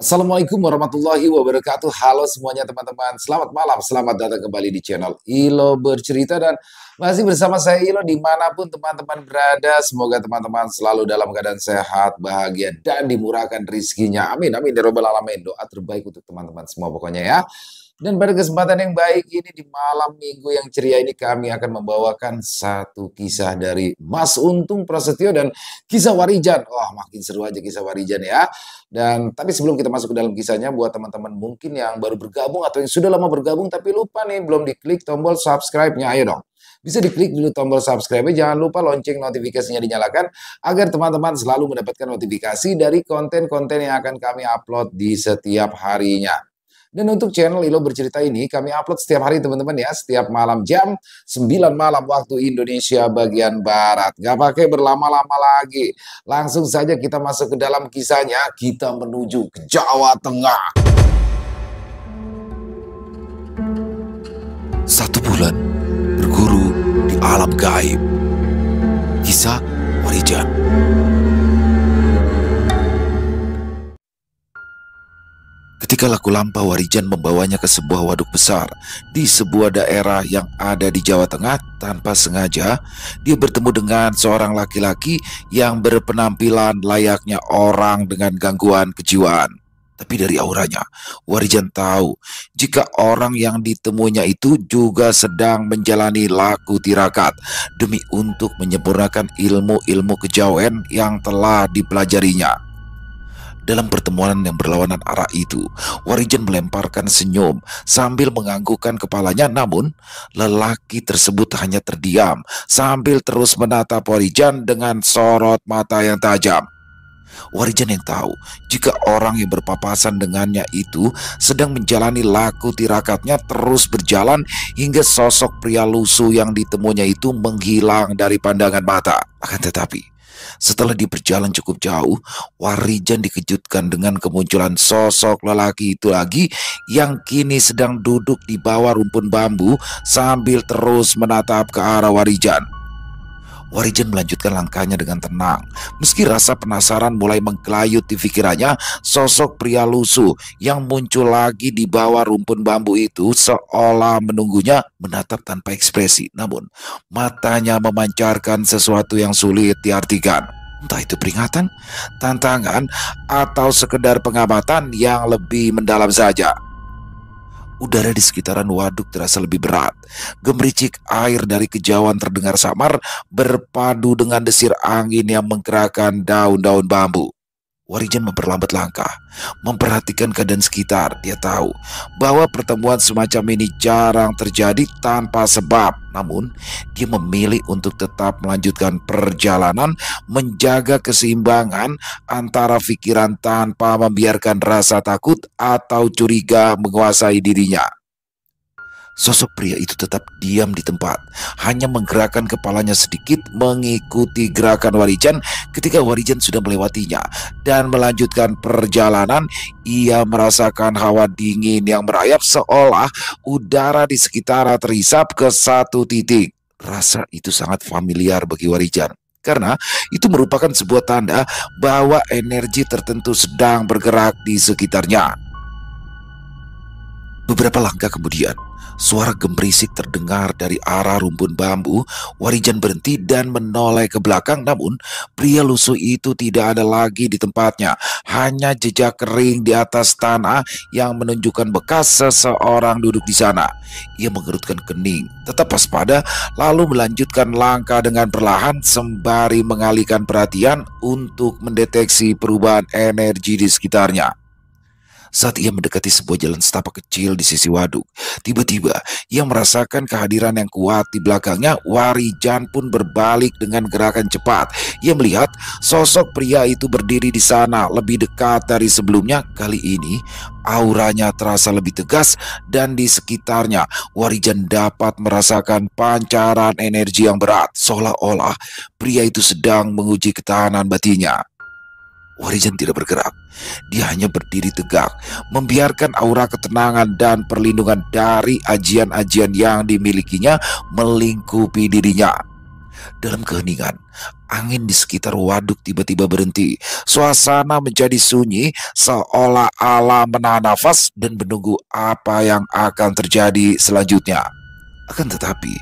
Assalamualaikum warahmatullahi wabarakatuh. Halo semuanya teman-teman. Selamat malam. Selamat datang kembali di channel Ilo Bercerita. Dan masih bersama saya Ilo dimanapun teman-teman berada. Semoga teman-teman selalu dalam keadaan sehat, bahagia, dan dimurahkan rizkinya. Amin, amin. Ya Rabbal Alamin. Doa terbaik untuk teman-teman semua pokoknya ya. Dan pada kesempatan yang baik ini di malam minggu yang ceria ini kami akan membawakan satu kisah dari Mas Untung Prasetyo dan kisah Warijan. Wah, makin seru aja kisah Warijan ya. Dan tapi sebelum kita masuk ke dalam kisahnya, buat teman-teman mungkin yang baru bergabung atau yang sudah lama bergabung tapi lupa nih belum diklik tombol subscribe-nya, ayo dong. Bisa diklik dulu tombol subscribe-nya, jangan lupa lonceng notifikasinya dinyalakan agar teman-teman selalu mendapatkan notifikasi dari konten-konten yang akan kami upload di setiap harinya. Dan untuk channel Ilo Bercerita ini kami upload setiap hari teman-teman ya, setiap malam jam 9 malam waktu Indonesia bagian Barat. Gak pakai berlama-lama lagi. Langsung saja kita masuk ke dalam kisahnya, kita menuju ke Jawa Tengah. 1 bulan berguru di alam gaib. Kisah Warijan. Ketika laku lampau, Warijan membawanya ke sebuah waduk besar di sebuah daerah yang ada di Jawa Tengah. Tanpa sengaja, dia bertemu dengan seorang laki-laki yang berpenampilan layaknya orang dengan gangguan kejiwaan. Tapi dari auranya, Warijan tahu jika orang yang ditemuinya itu juga sedang menjalani laku tirakat demi untuk menyempurnakan ilmu-ilmu kejawen yang telah dipelajarinya. Dalam pertemuan yang berlawanan arah itu, Warijan melemparkan senyum sambil menganggukkan kepalanya. Namun, lelaki tersebut hanya terdiam sambil terus menatap Warijan dengan sorot mata yang tajam. Warijan yang tahu jika orang yang berpapasan dengannya itu sedang menjalani laku tirakatnya terus berjalan hingga sosok pria lusuh yang ditemuinya itu menghilang dari pandangan mata. Akan tetapi, setelah berjalan cukup jauh, Warijan dikejutkan dengan kemunculan sosok lelaki itu lagi yang kini sedang duduk di bawah rumpun bambu sambil terus menatap ke arah Warijan. Warijan melanjutkan langkahnya dengan tenang. Meski rasa penasaran mulai menggelayut di pikirannya, sosok pria lusuh yang muncul lagi di bawah rumpun bambu itu seolah menunggunya, menatap tanpa ekspresi. Namun, matanya memancarkan sesuatu yang sulit diartikan. Entah itu peringatan, tantangan, atau sekedar pengamatan yang lebih mendalam saja. Udara di sekitaran waduk terasa lebih berat. Gemericik air dari kejauhan terdengar samar berpadu dengan desir angin yang menggerakkan daun-daun bambu. Warijan memperlambat langkah, memperhatikan keadaan sekitar. Dia tahu bahwa pertemuan semacam ini jarang terjadi tanpa sebab. Namun, dia memilih untuk tetap melanjutkan perjalanan, menjaga keseimbangan antara pikiran tanpa membiarkan rasa takut atau curiga menguasai dirinya. Sosok pria itu tetap diam di tempat, hanya menggerakkan kepalanya sedikit mengikuti gerakan Warijan. Ketika Warijan sudah melewatinya dan melanjutkan perjalanan, ia merasakan hawa dingin yang merayap seolah udara di sekitar terhisap ke satu titik. Rasa itu sangat familiar bagi Warijan, karena itu merupakan sebuah tanda bahwa energi tertentu sedang bergerak di sekitarnya. Beberapa langkah kemudian, suara gemerisik terdengar dari arah rumpun bambu. Warijan berhenti dan menoleh ke belakang. Namun, pria lusuh itu tidak ada lagi di tempatnya. Hanya jejak kering di atas tanah yang menunjukkan bekas seseorang duduk di sana. Ia mengerutkan kening, tetap waspada, lalu melanjutkan langkah dengan perlahan sembari mengalihkan perhatian untuk mendeteksi perubahan energi di sekitarnya. Saat ia mendekati sebuah jalan setapak kecil di sisi waduk, tiba-tiba ia merasakan kehadiran yang kuat di belakangnya. Warijan pun berbalik dengan gerakan cepat. Ia melihat sosok pria itu berdiri di sana lebih dekat dari sebelumnya. Kali ini auranya terasa lebih tegas dan di sekitarnya Warijan dapat merasakan pancaran energi yang berat, seolah-olah pria itu sedang menguji ketahanan batinnya. Warijan tidak bergerak. Dia hanya berdiri tegak, membiarkan aura ketenangan dan perlindungan dari ajian-ajian yang dimilikinya melingkupi dirinya. Dalam keheningan, Angin di sekitar waduk tiba-tiba berhenti. Suasana menjadi sunyi, seolah alam menahan nafas dan menunggu apa yang akan terjadi selanjutnya. Akan tetapi,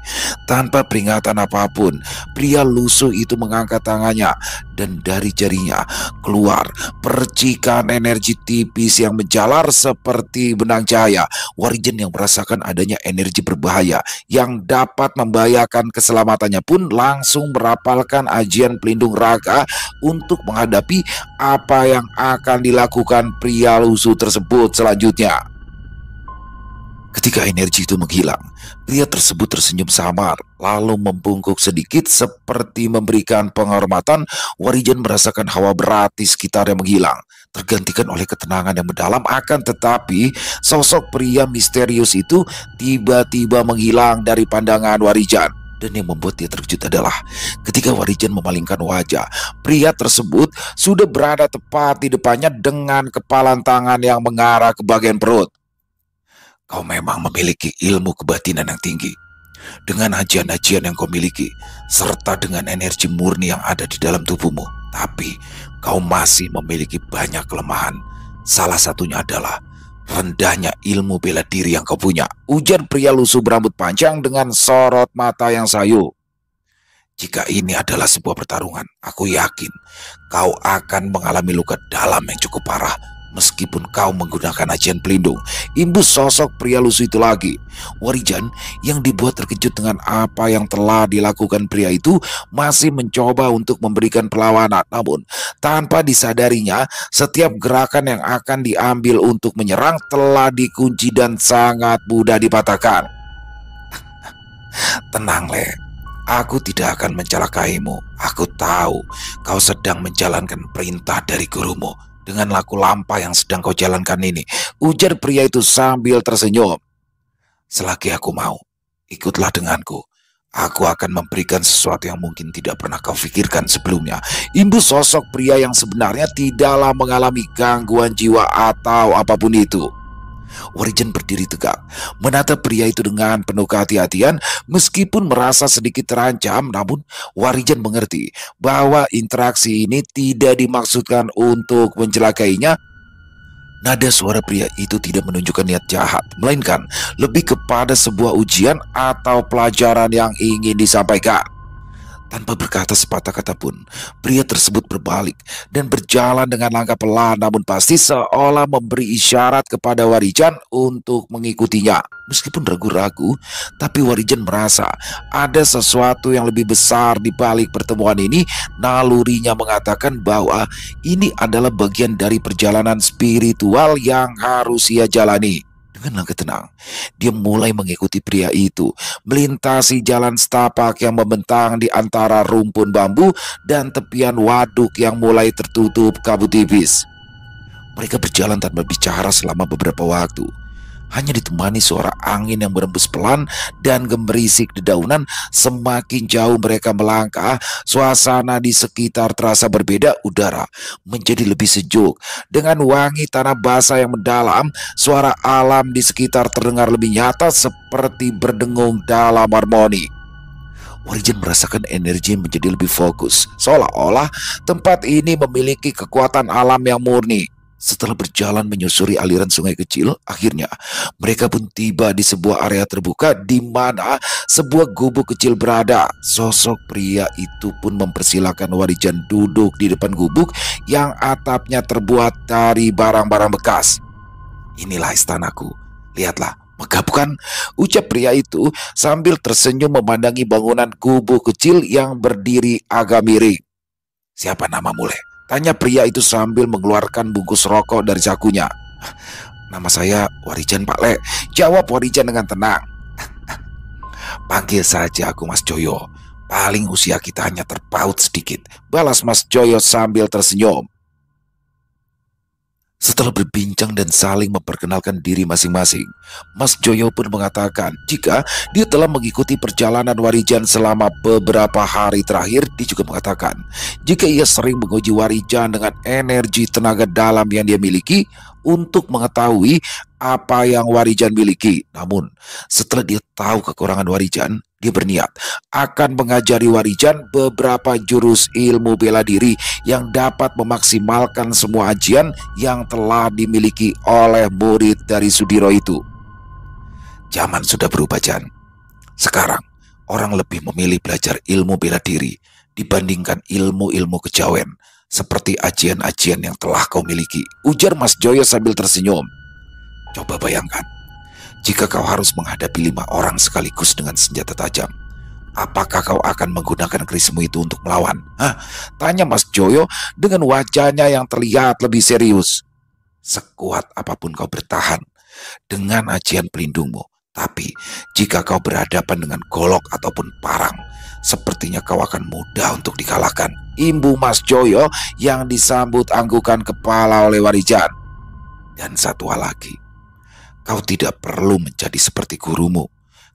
tanpa peringatan apapun, pria lusuh itu mengangkat tangannya dan dari jarinya keluar percikan energi tipis yang menjalar seperti benang cahaya. Warijan yang merasakan adanya energi berbahaya yang dapat membahayakan keselamatannya pun langsung merapalkan ajian pelindung raga untuk menghadapi apa yang akan dilakukan pria lusuh tersebut selanjutnya. Ketika energi itu menghilang, pria tersebut tersenyum samar, lalu membungkuk sedikit seperti memberikan penghormatan. Warijan merasakan hawa berat di sekitarnya menghilang, tergantikan oleh ketenangan yang mendalam. Akan tetapi, sosok pria misterius itu tiba-tiba menghilang dari pandangan Warijan. Dan yang membuat dia terkejut adalah ketika Warijan memalingkan wajah, pria tersebut sudah berada tepat di depannya dengan kepalan tangan yang mengarah ke bagian perut. Kau memang memiliki ilmu kebatinan yang tinggi. Dengan ajian-ajian yang kau miliki, serta dengan energi murni yang ada di dalam tubuhmu. Tapi, kau masih memiliki banyak kelemahan. Salah satunya adalah rendahnya ilmu bela diri yang kau punya. Ujar pria lusuh berambut panjang dengan sorot mata yang sayu. Jika ini adalah sebuah pertarungan, aku yakin kau akan mengalami luka dalam yang cukup parah. Meskipun kau menggunakan ajian pelindung, imbus sosok pria lusuh itu lagi. Warijan yang dibuat terkejut dengan apa yang telah dilakukan pria itu masih mencoba untuk memberikan perlawanan. Namun tanpa disadarinya, setiap gerakan yang akan diambil untuk menyerang telah dikunci dan sangat mudah dipatahkan. Tenang, Le. Aku tidak akan mencelakaimu. Aku tahu kau sedang menjalankan perintah dari gurumu. Dengan laku lampa yang sedang kau jalankan ini, ujar pria itu sambil tersenyum. Selagi aku mau, ikutlah denganku. Aku akan memberikan sesuatu yang mungkin tidak pernah kau pikirkan sebelumnya. Imbus sosok pria yang sebenarnya tidaklah mengalami gangguan jiwa atau apapun itu. Warijan berdiri tegak, menatap pria itu dengan penuh kehati-hatian. Meskipun merasa sedikit terancam, namun Warijan mengerti bahwa interaksi ini tidak dimaksudkan untuk mencelakainya. Nada suara pria itu tidak menunjukkan niat jahat, melainkan lebih kepada sebuah ujian atau pelajaran yang ingin disampaikan. Tanpa berkata sepatah kata pun, pria tersebut berbalik dan berjalan dengan langkah pelan namun pasti, seolah memberi isyarat kepada Warijan untuk mengikutinya. Meskipun ragu-ragu, tapi Warijan merasa ada sesuatu yang lebih besar di balik pertemuan ini. Nalurinya mengatakan bahwa ini adalah bagian dari perjalanan spiritual yang harus ia jalani. Dengan langkah tenang, dia mulai mengikuti pria itu, melintasi jalan setapak yang membentang di antara rumpun bambu dan tepian waduk yang mulai tertutup kabut tipis. Mereka berjalan tanpa bicara selama beberapa waktu. Hanya ditemani suara angin yang berembus pelan dan gemerisik dedaunan. Semakin jauh mereka melangkah, suasana di sekitar terasa berbeda. Udara menjadi lebih sejuk dengan wangi tanah basah yang mendalam. Suara alam di sekitar terdengar lebih nyata, seperti berdengung dalam harmoni. Warijan merasakan energi menjadi lebih fokus, seolah-olah tempat ini memiliki kekuatan alam yang murni. Setelah berjalan menyusuri aliran sungai kecil, akhirnya mereka pun tiba di sebuah area terbuka di mana sebuah gubuk kecil berada. Sosok pria itu pun mempersilahkan Warijan duduk di depan gubuk yang atapnya terbuat dari barang-barang bekas. Inilah istanaku, lihatlah, megah bukan? Ucap pria itu sambil tersenyum memandangi bangunan gubuk kecil yang berdiri agak miring. Siapa namamu, Le? Tanya pria itu sambil mengeluarkan bungkus rokok dari sakunya. Nama saya Warijan, Pak Le, jawab Warijan dengan tenang. Panggil saja aku Mas Joyo. Paling usia kita hanya terpaut sedikit, balas Mas Joyo sambil tersenyum. Setelah berbincang dan saling memperkenalkan diri masing-masing, Mas Joyo pun mengatakan jika dia telah mengikuti perjalanan Warijan selama beberapa hari terakhir. Dia juga mengatakan jika ia sering menguji Warijan dengan energi tenaga dalam yang dia miliki. untuk mengetahui apa yang Warijan miliki. Namun, setelah dia tahu kekurangan Warijan, dia berniat akan mengajari Warijan beberapa jurus ilmu bela diri yang dapat memaksimalkan semua ajian yang telah dimiliki oleh murid dari Sudiro itu. Zaman sudah berubah, Jan. Sekarang, orang lebih memilih belajar ilmu bela diri dibandingkan ilmu-ilmu kejawen, seperti ajian-ajian yang telah kau miliki, ujar Mas Joyo sambil tersenyum. Coba bayangkan, jika kau harus menghadapi 5 orang sekaligus dengan senjata tajam, apakah kau akan menggunakan kerismu itu untuk melawan? Hah? Tanya Mas Joyo dengan wajahnya yang terlihat lebih serius. Sekuat apapun kau bertahan dengan ajian pelindungmu, tapi jika kau berhadapan dengan golok ataupun parang, sepertinya kau akan mudah untuk dikalahkan, imbu Mas Joyo yang disambut anggukan kepala oleh Warijan. Dan satu hal lagi, kau tidak perlu menjadi seperti gurumu.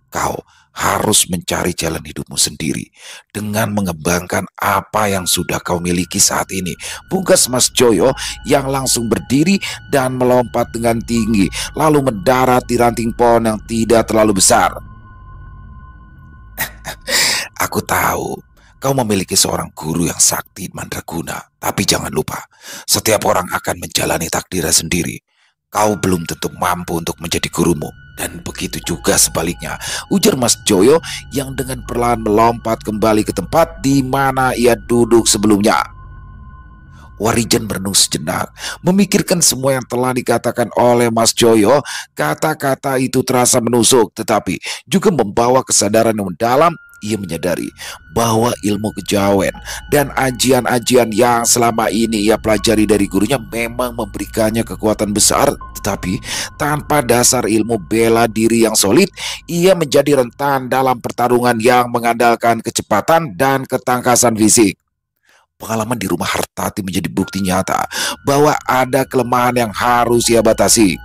Kau harus mencari jalan hidupmu sendiri dengan mengembangkan apa yang sudah kau miliki saat ini, pungkas Mas Joyo yang langsung berdiri dan melompat dengan tinggi, lalu mendarat di ranting pohon yang tidak terlalu besar. Aku tahu kau memiliki seorang guru yang sakti mandraguna, tapi jangan lupa, setiap orang akan menjalani takdirnya sendiri. Kau belum tentu mampu untuk menjadi gurumu, dan begitu juga sebaliknya, ujar Mas Joyo yang dengan perlahan melompat kembali ke tempat di mana ia duduk sebelumnya. Warijan merenung sejenak, memikirkan semua yang telah dikatakan oleh Mas Joyo. Kata-kata itu terasa menusuk, tetapi juga membawa kesadaran yang mendalam. Ia menyadari bahwa ilmu kejawen dan ajian-ajian yang selama ini ia pelajari dari gurunya memang memberikannya kekuatan besar, tetapi tanpa dasar ilmu bela diri yang solid, ia menjadi rentan dalam pertarungan yang mengandalkan kecepatan dan ketangkasan fisik. Pengalaman di rumah Hartati menjadi bukti nyata bahwa ada kelemahan yang harus ia batasi.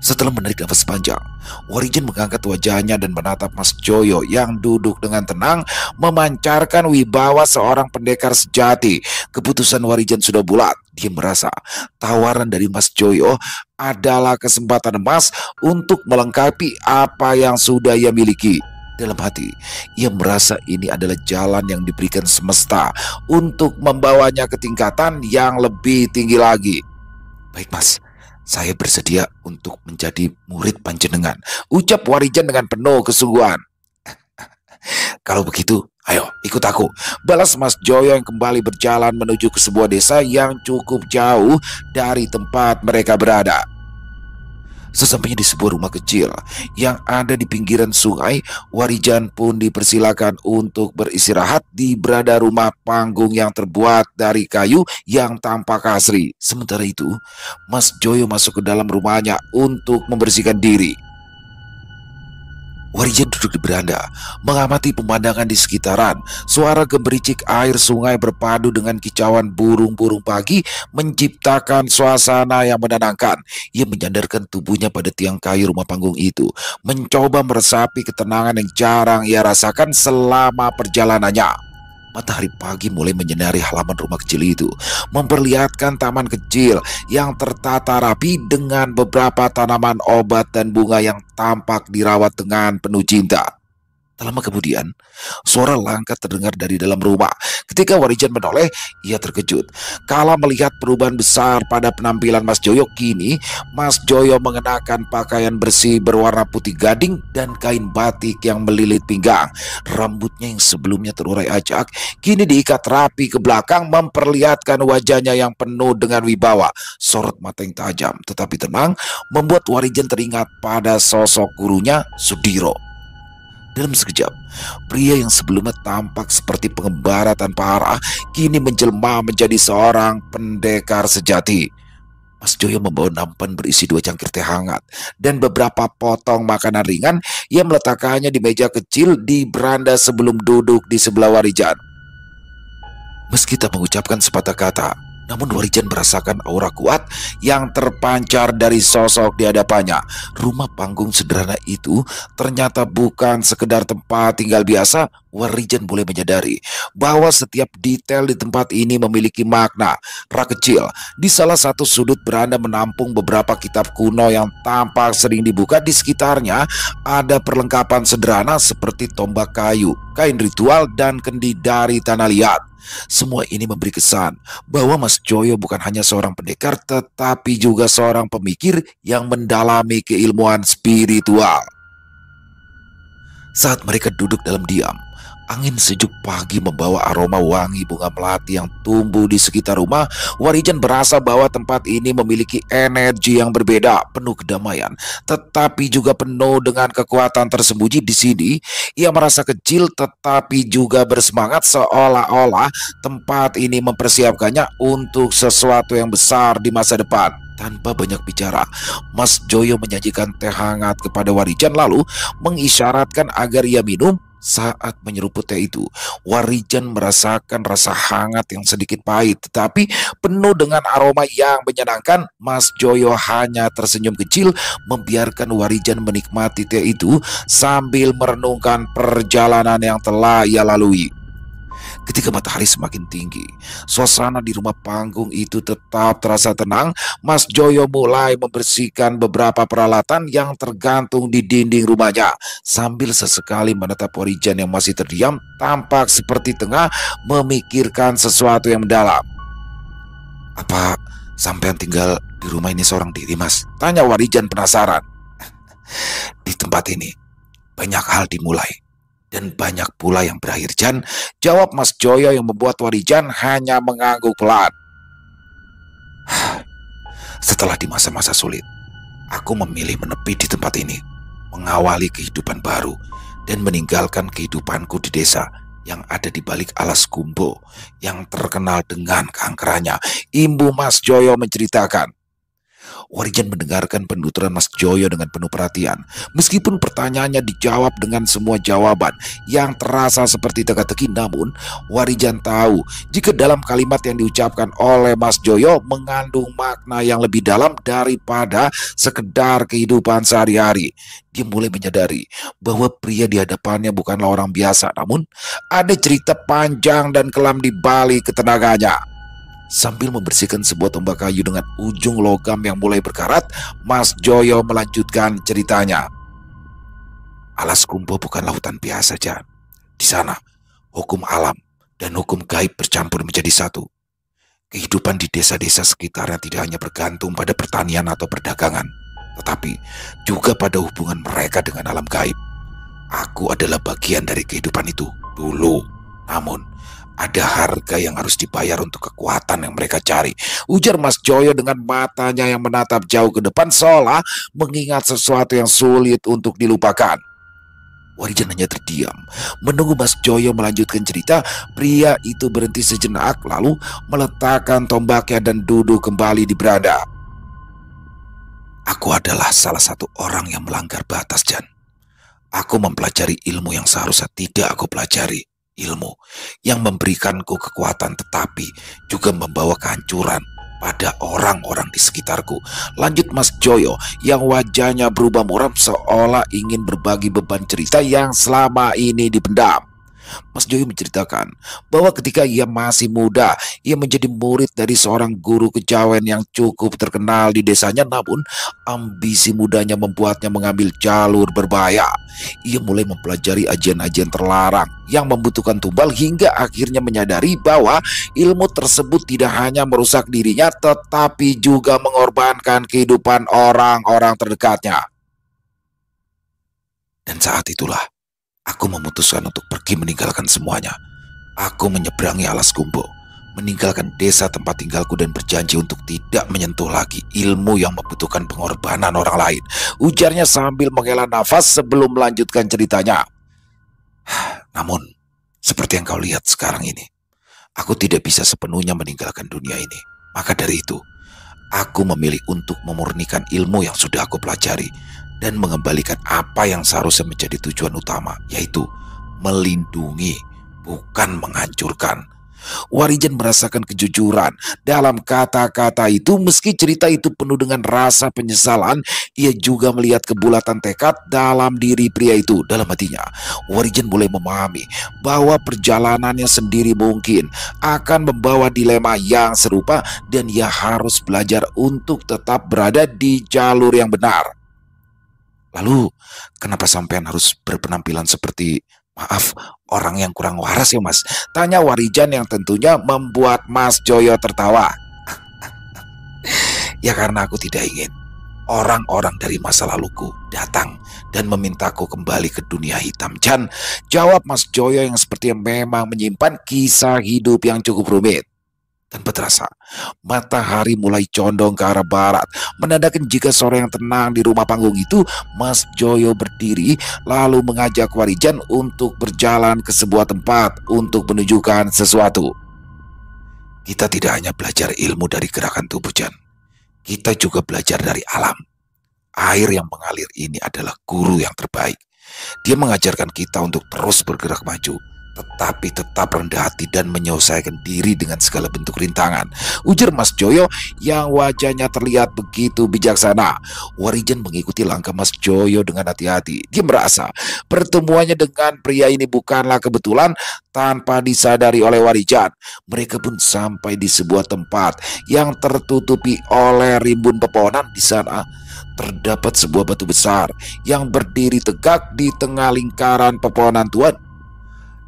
Setelah menarik nafas panjang, Warijan mengangkat wajahnya dan menatap Mas Joyo yang duduk dengan tenang, memancarkan wibawa seorang pendekar sejati. Keputusan Warijan sudah bulat. Dia merasa tawaran dari Mas Joyo adalah kesempatan emas untuk melengkapi apa yang sudah ia miliki. Dalam hati, ia merasa ini adalah jalan yang diberikan semesta untuk membawanya ke tingkatan yang lebih tinggi lagi. Baik, Mas. Saya bersedia untuk menjadi murid panjenengan, ucap Warijan dengan penuh kesungguhan. Kalau begitu, ayo ikut aku, balas Mas Joyo yang kembali berjalan menuju ke sebuah desa yang cukup jauh dari tempat mereka berada. Sesampainya di sebuah rumah kecil yang ada di pinggiran sungai, Warijan pun dipersilakan untuk beristirahat di berada rumah panggung yang terbuat dari kayu yang tampak asri. Sementara itu, Mas Joyo masuk ke dalam rumahnya untuk membersihkan diri. Warijan duduk di beranda, mengamati pemandangan di sekitaran. Suara gemericik air sungai berpadu dengan kicauan burung-burung pagi menciptakan suasana yang menenangkan. Ia menyandarkan tubuhnya pada tiang kayu rumah panggung itu, mencoba meresapi ketenangan yang jarang ia rasakan selama perjalanannya. Matahari pagi mulai menyinari halaman rumah kecil itu, memperlihatkan taman kecil yang tertata rapi dengan beberapa tanaman obat dan bunga yang tampak dirawat dengan penuh cinta. Tak lama kemudian, suara langkah terdengar dari dalam rumah. Ketika Warijan menoleh, ia terkejut kala melihat perubahan besar pada penampilan Mas Joyo. Kini, Mas Joyo mengenakan pakaian bersih berwarna putih gading dan kain batik yang melilit pinggang. Rambutnya yang sebelumnya terurai acak, kini diikat rapi ke belakang, memperlihatkan wajahnya yang penuh dengan wibawa. Sorot mata yang tajam tetapi tenang membuat Warijan teringat pada sosok gurunya, Sudiro. Dalam sekejap, pria yang sebelumnya tampak seperti pengembara tanpa arah kini menjelma menjadi seorang pendekar sejati. Mas Joyo membawa nampan berisi 2 cangkir teh hangat dan beberapa potong makanan ringan. Ia meletakkannya di meja kecil di beranda sebelum duduk di sebelah Warijan. Meski tak mengucapkan sepatah kata, Namun Warijan merasakan aura kuat yang terpancar dari sosok di hadapannya. Rumah panggung sederhana itu ternyata bukan sekedar tempat tinggal biasa. Warijan boleh menyadari bahwa setiap detail di tempat ini memiliki makna. Rak kecil di salah satu sudut beranda menampung beberapa kitab kuno yang tampak sering dibuka. Di sekitarnya ada perlengkapan sederhana seperti tombak kayu, kain ritual, dan kendi dari tanah liat. Semua ini memberi kesan bahwa Mas Joyo bukan hanya seorang pendekar, tetapi juga seorang pemikir yang mendalami keilmuan spiritual. Saat mereka duduk dalam diam, angin sejuk pagi membawa aroma wangi bunga melati yang tumbuh di sekitar rumah. Warijan merasa bahwa tempat ini memiliki energi yang berbeda, penuh kedamaian, tetapi juga penuh dengan kekuatan tersembunyi. Di sini, ia merasa kecil tetapi juga bersemangat, seolah-olah tempat ini mempersiapkannya untuk sesuatu yang besar di masa depan. Tanpa banyak bicara, Mas Joyo menyajikan teh hangat kepada Warijan lalu mengisyaratkan agar ia minum. Saat menyeruput teh itu, Warijan merasakan rasa hangat yang sedikit pahit tetapi penuh dengan aroma yang menyenangkan. Mas Joyo hanya tersenyum kecil membiarkan Warijan menikmati teh itu sambil merenungkan perjalanan yang telah ia lalui. Ketika matahari semakin tinggi, suasana di rumah panggung itu tetap terasa tenang. Mas Joyo mulai membersihkan beberapa peralatan yang tergantung di dinding rumahnya. Sambil sesekali menatap Warijan yang masih terdiam, tampak seperti tengah memikirkan sesuatu yang mendalam. "Apa sampean tinggal di rumah ini seorang diri, Mas?" tanya Warijan penasaran. "Di tempat ini banyak hal dimulai dan banyak pula yang berakhir, Jan," jawab Mas Joyo yang membuat Warijan hanya mengangguk pelan. "Setelah di masa-masa sulit, aku memilih menepi di tempat ini, mengawali kehidupan baru, dan meninggalkan kehidupanku di desa yang ada di balik alas Kumbo yang terkenal dengan keangkerannya," imbu Mas Joyo menceritakan. Warijan mendengarkan penuturan Mas Joyo dengan penuh perhatian. Meskipun pertanyaannya dijawab dengan semua jawaban yang terasa seperti teka-teki, namun Warijan tahu jika dalam kalimat yang diucapkan oleh Mas Joyo mengandung makna yang lebih dalam daripada sekedar kehidupan sehari-hari. Dia mulai menyadari bahwa pria di hadapannya bukanlah orang biasa, namun ada cerita panjang dan kelam di balik ketenaganya. Sambil membersihkan sebuah tombak kayu dengan ujung logam yang mulai berkarat, Mas Joyo melanjutkan ceritanya. "Alas Kumbo bukan lautan biasa, Jan. Di sana, hukum alam dan hukum gaib bercampur menjadi satu. Kehidupan di desa-desa sekitarnya tidak hanya bergantung pada pertanian atau perdagangan, tetapi juga pada hubungan mereka dengan alam gaib. Aku adalah bagian dari kehidupan itu dulu. Namun, ada harga yang harus dibayar untuk kekuatan yang mereka cari," ujar Mas Joyo dengan matanya yang menatap jauh ke depan seolah mengingat sesuatu yang sulit untuk dilupakan. Warijan hanya terdiam menunggu Mas Joyo melanjutkan cerita. Pria itu berhenti sejenak lalu meletakkan tombaknya dan duduk kembali di beranda. "Aku adalah salah satu orang yang melanggar batas, Jan. Aku mempelajari ilmu yang seharusnya tidak aku pelajari. Ilmu yang memberikanku kekuatan tetapi juga membawa kehancuran pada orang-orang di sekitarku," lanjut Mas Joyo yang wajahnya berubah muram seolah ingin berbagi beban cerita yang selama ini dipendam. Mas Joyo menceritakan bahwa ketika ia masih muda, ia menjadi murid dari seorang guru kejawen yang cukup terkenal di desanya. Namun ambisi mudanya membuatnya mengambil jalur berbahaya. Ia mulai mempelajari ajian-ajian terlarang yang membutuhkan tumbal hingga akhirnya menyadari bahwa ilmu tersebut tidak hanya merusak dirinya tetapi juga mengorbankan kehidupan orang-orang terdekatnya. "Dan saat itulah aku memutuskan untuk pergi meninggalkan semuanya. Aku menyeberangi alas Kumbo, meninggalkan desa tempat tinggalku dan berjanji untuk tidak menyentuh lagi ilmu yang membutuhkan pengorbanan orang lain," ujarnya sambil menghela nafas sebelum melanjutkan ceritanya. "Namun, seperti yang kau lihat sekarang ini, aku tidak bisa sepenuhnya meninggalkan dunia ini. Maka dari itu, aku memilih untuk memurnikan ilmu yang sudah aku pelajari dan mengembalikan apa yang seharusnya menjadi tujuan utama, yaitu melindungi, bukan menghancurkan." Warijan merasakan kejujuran dalam kata-kata itu. Meski cerita itu penuh dengan rasa penyesalan, ia juga melihat kebulatan tekad dalam diri pria itu. Dalam hatinya, Warijan mulai memahami bahwa perjalanannya sendiri mungkin akan membawa dilema yang serupa, dan ia harus belajar untuk tetap berada di jalur yang benar. Lalu, kenapa sampean harus berpenampilan seperti, maaf, orang yang kurang waras ya mas? Tanya Warijan yang tentunya membuat Mas Joyo tertawa. Ya karena aku tidak ingin orang-orang dari masa laluku datang dan memintaku kembali ke dunia hitam, Jan, jawab Mas Joyo yang sepertinya memang menyimpan kisah hidup yang cukup rumit. Tanpa terasa, matahari mulai condong ke arah barat, menandakan jika sore yang tenang di rumah panggung itu. Mas Joyo berdiri lalu mengajak Warijan untuk berjalan ke sebuah tempat untuk menunjukkan sesuatu. Kita tidak hanya belajar ilmu dari gerakan tubuh, Jan. Kita juga belajar dari alam. Air yang mengalir ini adalah guru yang terbaik. Dia mengajarkan kita untuk terus bergerak maju, tetapi tetap rendah hati dan menyelesaikan diri dengan segala bentuk rintangan, ujar Mas Joyo yang wajahnya terlihat begitu bijaksana. Warijan mengikuti langkah Mas Joyo dengan hati-hati. Dia merasa pertemuannya dengan pria ini bukanlah kebetulan. Tanpa disadari oleh Warijan, mereka pun sampai di sebuah tempat yang tertutupi oleh rimbun pepohonan. Di sana terdapat sebuah batu besar yang berdiri tegak di tengah lingkaran pepohonan tua.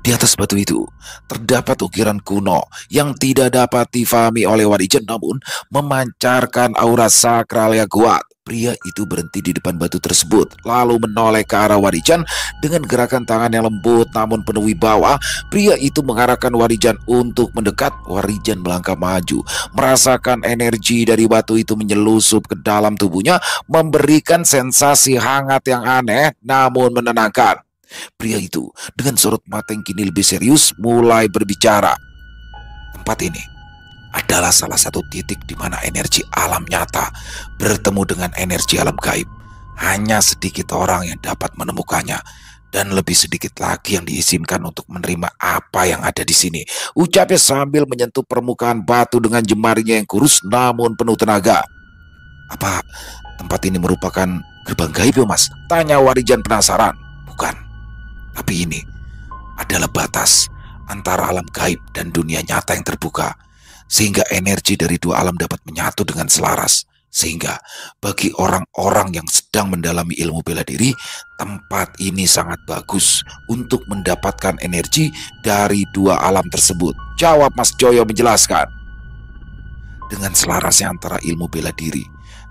Di atas batu itu terdapat ukiran kuno yang tidak dapat difahami oleh Warijan, namun memancarkan aura sakral yang kuat. Pria itu berhenti di depan batu tersebut lalu menoleh ke arah Warijan dengan gerakan tangan yang lembut namun penuh wibawa. Pria itu mengarahkan Warijan untuk mendekat. Warijan melangkah maju, merasakan energi dari batu itu menyelusup ke dalam tubuhnya, memberikan sensasi hangat yang aneh namun menenangkan. Pria itu dengan sorot mata yang kini lebih serius mulai berbicara. Tempat ini adalah salah satu titik di mana energi alam nyata bertemu dengan energi alam gaib. Hanya sedikit orang yang dapat menemukannya, dan lebih sedikit lagi yang diizinkan untuk menerima apa yang ada di sini, ucapnya sambil menyentuh permukaan batu dengan jemarinya yang kurus namun penuh tenaga. Apa tempat ini merupakan gerbang gaib ya mas? Tanya Warijan penasaran. Bukan. Tapi ini adalah batas antara alam gaib dan dunia nyata yang terbuka, sehingga energi dari dua alam dapat menyatu dengan selaras. Sehingga bagi orang-orang yang sedang mendalami ilmu bela diri, tempat ini sangat bagus untuk mendapatkan energi dari dua alam tersebut, jawab Mas Joyo menjelaskan. Dengan selarasnya antara ilmu bela diri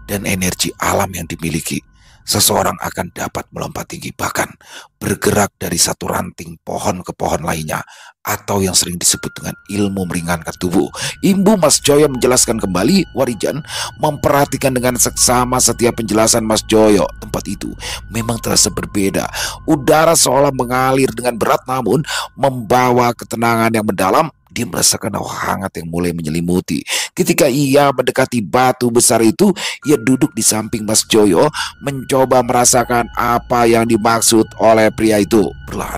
dan energi alam yang dimiliki, seseorang akan dapat melompat tinggi, bahkan bergerak dari satu ranting pohon ke pohon lainnya, atau yang sering disebut dengan ilmu meringankan tubuh. Imbu Mas Joyo menjelaskan kembali. Warijan memperhatikan dengan seksama setiap penjelasan Mas Joyo. Tempat itu memang terasa berbeda. Udara seolah mengalir dengan berat namun membawa ketenangan yang mendalam. Dia merasakan hawa hangat yang mulai menyelimuti. Ketika ia mendekati batu besar itu, ia duduk di samping Mas Joyo, mencoba merasakan apa yang dimaksud oleh pria itu. Perlahan,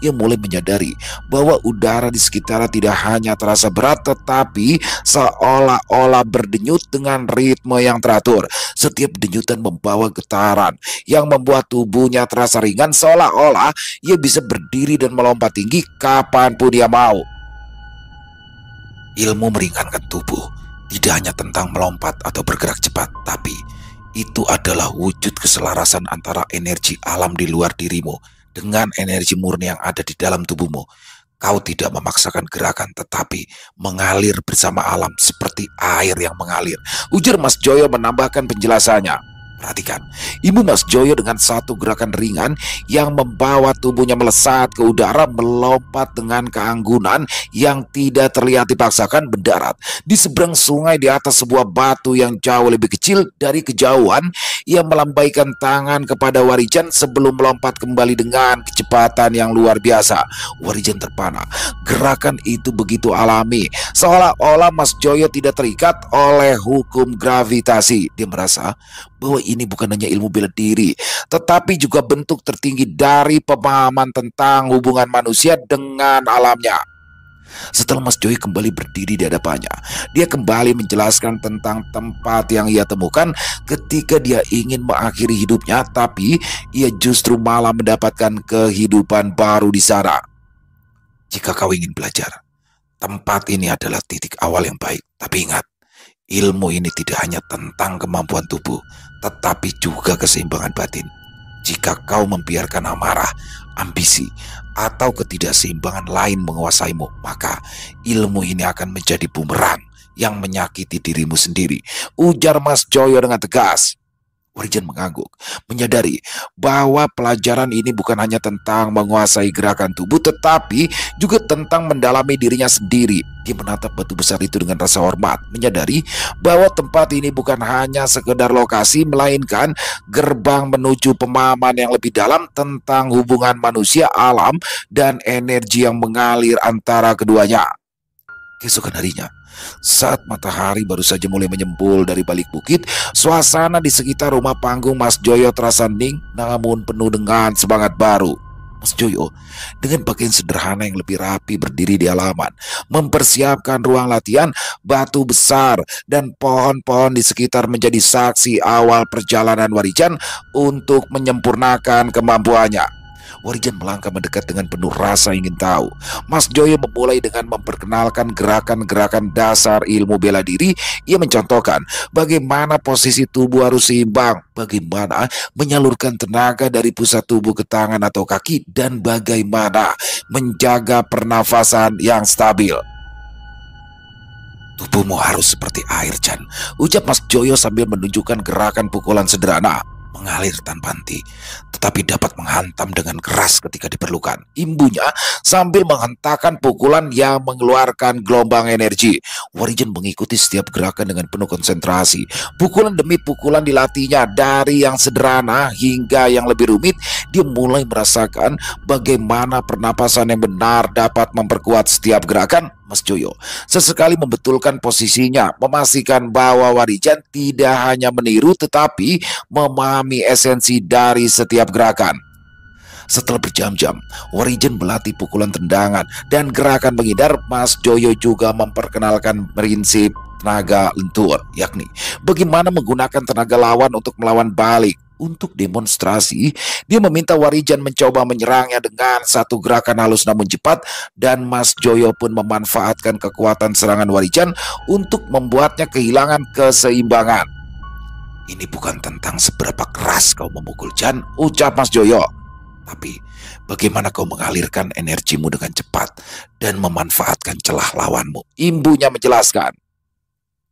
ia mulai menyadari bahwa udara di sekitarnya tidak hanya terasa berat, tetapi seolah-olah berdenyut dengan ritme yang teratur. Setiap denyutan membawa getaran yang membuat tubuhnya terasa ringan, seolah-olah ia bisa berdiri dan melompat tinggi kapanpun ia mau. Ilmu meringankan tubuh tidak hanya tentang melompat atau bergerak cepat, tapi itu adalah wujud keselarasan antara energi alam di luar dirimu dengan energi murni yang ada di dalam tubuhmu. Kau tidak memaksakan gerakan, tetapi mengalir bersama alam seperti air yang mengalir, ujar Mas Joyo menambahkan penjelasannya. Perhatikan, Ibu Mas Joyo dengan satu gerakan ringan yang membawa tubuhnya melesat ke udara, melompat dengan keanggunan yang tidak terlihat dipaksakan, mendarat di seberang sungai di atas sebuah batu yang jauh lebih kecil. Dari kejauhan, ia melambaikan tangan kepada Warijan sebelum melompat kembali dengan kecepatan yang luar biasa. Warijan terpana. Gerakan itu begitu alami, seolah-olah Mas Joyo tidak terikat oleh hukum gravitasi. Dia merasa bahwa ini bukan hanya ilmu bela diri, tetapi juga bentuk tertinggi dari pemahaman tentang hubungan manusia dengan alamnya. Setelah Mas Joyo kembali berdiri di hadapannya, dia kembali menjelaskan tentang tempat yang ia temukan ketika dia ingin mengakhiri hidupnya, tapi ia justru malah mendapatkan kehidupan baru di sana. Jika kau ingin belajar, tempat ini adalah titik awal yang baik. Tapi ingat, ilmu ini tidak hanya tentang kemampuan tubuh, tetapi juga keseimbangan batin. Jika kau membiarkan amarah, ambisi, atau ketidakseimbangan lain menguasaimu, maka ilmu ini akan menjadi bumerang yang menyakiti dirimu sendiri, ujar Mas Joyo dengan tegas. Warijan mengangguk, menyadari bahwa pelajaran ini bukan hanya tentang menguasai gerakan tubuh, tetapi juga tentang mendalami dirinya sendiri. Dia menatap batu besar itu dengan rasa hormat, menyadari bahwa tempat ini bukan hanya sekedar lokasi, melainkan gerbang menuju pemahaman yang lebih dalam tentang hubungan manusia, alam, dan energi yang mengalir antara keduanya. Keesokan harinya, saat matahari baru saja mulai menyembul dari balik bukit, suasana di sekitar rumah panggung Mas Joyo terasa hening namun penuh dengan semangat baru. Mas Joyo dengan pakaian sederhana yang lebih rapi berdiri di halaman, mempersiapkan ruang latihan. Batu besar dan pohon-pohon di sekitar menjadi saksi awal perjalanan Warijan untuk menyempurnakan kemampuannya. Warijan melangkah mendekat dengan penuh rasa ingin tahu. Mas Joyo memulai dengan memperkenalkan gerakan-gerakan dasar ilmu bela diri. Ia mencontohkan bagaimana posisi tubuh harus seimbang, bagaimana menyalurkan tenaga dari pusat tubuh ke tangan atau kaki, dan bagaimana menjaga pernafasan yang stabil. Tubuhmu harus seperti air, Chan, ucap Mas Joyo sambil menunjukkan gerakan pukulan sederhana. Mengalir tanpa henti, tetapi dapat menghantam dengan keras ketika diperlukan. Imbunya sambil menghentakkan pukulan yang mengeluarkan gelombang energi. Warijan mengikuti setiap gerakan dengan penuh konsentrasi. Pukulan demi pukulan dilatihnya, dari yang sederhana hingga yang lebih rumit. Dia mulai merasakan bagaimana pernapasan yang benar dapat memperkuat setiap gerakan. Mas Joyo sesekali membetulkan posisinya, memastikan bahwa Warijan tidak hanya meniru tetapi memahami esensi dari setiap gerakan. Setelah berjam-jam, Warijan melatih pukulan tendangan dan gerakan menghindar. Mas Joyo juga memperkenalkan prinsip tenaga lentur, yakni bagaimana menggunakan tenaga lawan untuk melawan balik. Untuk demonstrasi, dia meminta Warijan mencoba menyerangnya dengan satu gerakan halus namun cepat, dan Mas Joyo pun memanfaatkan kekuatan serangan Warijan untuk membuatnya kehilangan keseimbangan. Ini bukan tentang seberapa keras kau memukul, Chan, ucap Mas Joyo, tapi bagaimana kau mengalirkan energimu dengan cepat dan memanfaatkan celah lawanmu, imbunya menjelaskan.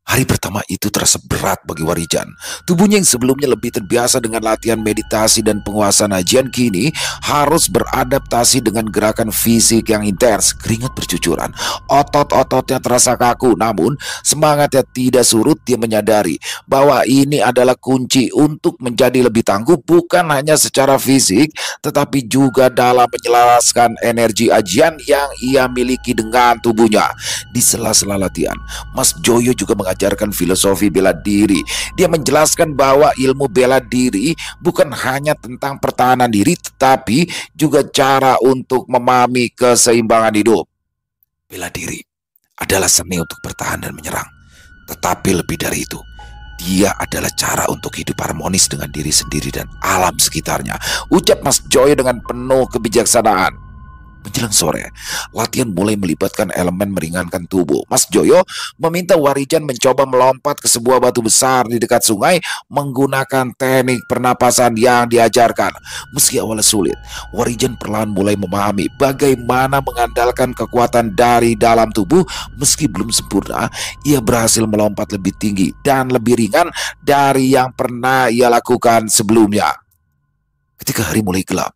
Hari pertama itu terasa berat bagi Warijan. Tubuhnya yang sebelumnya lebih terbiasa dengan latihan meditasi dan penguasaan ajian, kini harus beradaptasi dengan gerakan fisik yang intens. Keringat bercucuran, otot-ototnya terasa kaku, namun semangatnya tidak surut. Dia menyadari bahwa ini adalah kunci untuk menjadi lebih tangguh, bukan hanya secara fisik, tetapi juga dalam menyelaraskan energi ajian yang ia miliki dengan tubuhnya. Di sela-sela latihan, Mas Joyo juga mengajarkan filosofi bela diri. Dia menjelaskan bahwa ilmu bela diri bukan hanya tentang pertahanan diri, tetapi juga cara untuk memahami keseimbangan hidup. Bela diri adalah seni untuk bertahan dan menyerang, tetapi lebih dari itu, dia adalah cara untuk hidup harmonis dengan diri sendiri dan alam sekitarnya, ucap Mas Joyo dengan penuh kebijaksanaan. Menjelang sore, latihan mulai melibatkan elemen meringankan tubuh. Mas Joyo meminta Warijan mencoba melompat ke sebuah batu besar di dekat sungai menggunakan teknik pernapasan yang diajarkan. Meski awalnya sulit, Warijan perlahan mulai memahami bagaimana mengandalkan kekuatan dari dalam tubuh. Meski belum sempurna, ia berhasil melompat lebih tinggi dan lebih ringan dari yang pernah ia lakukan sebelumnya. Ketika hari mulai gelap,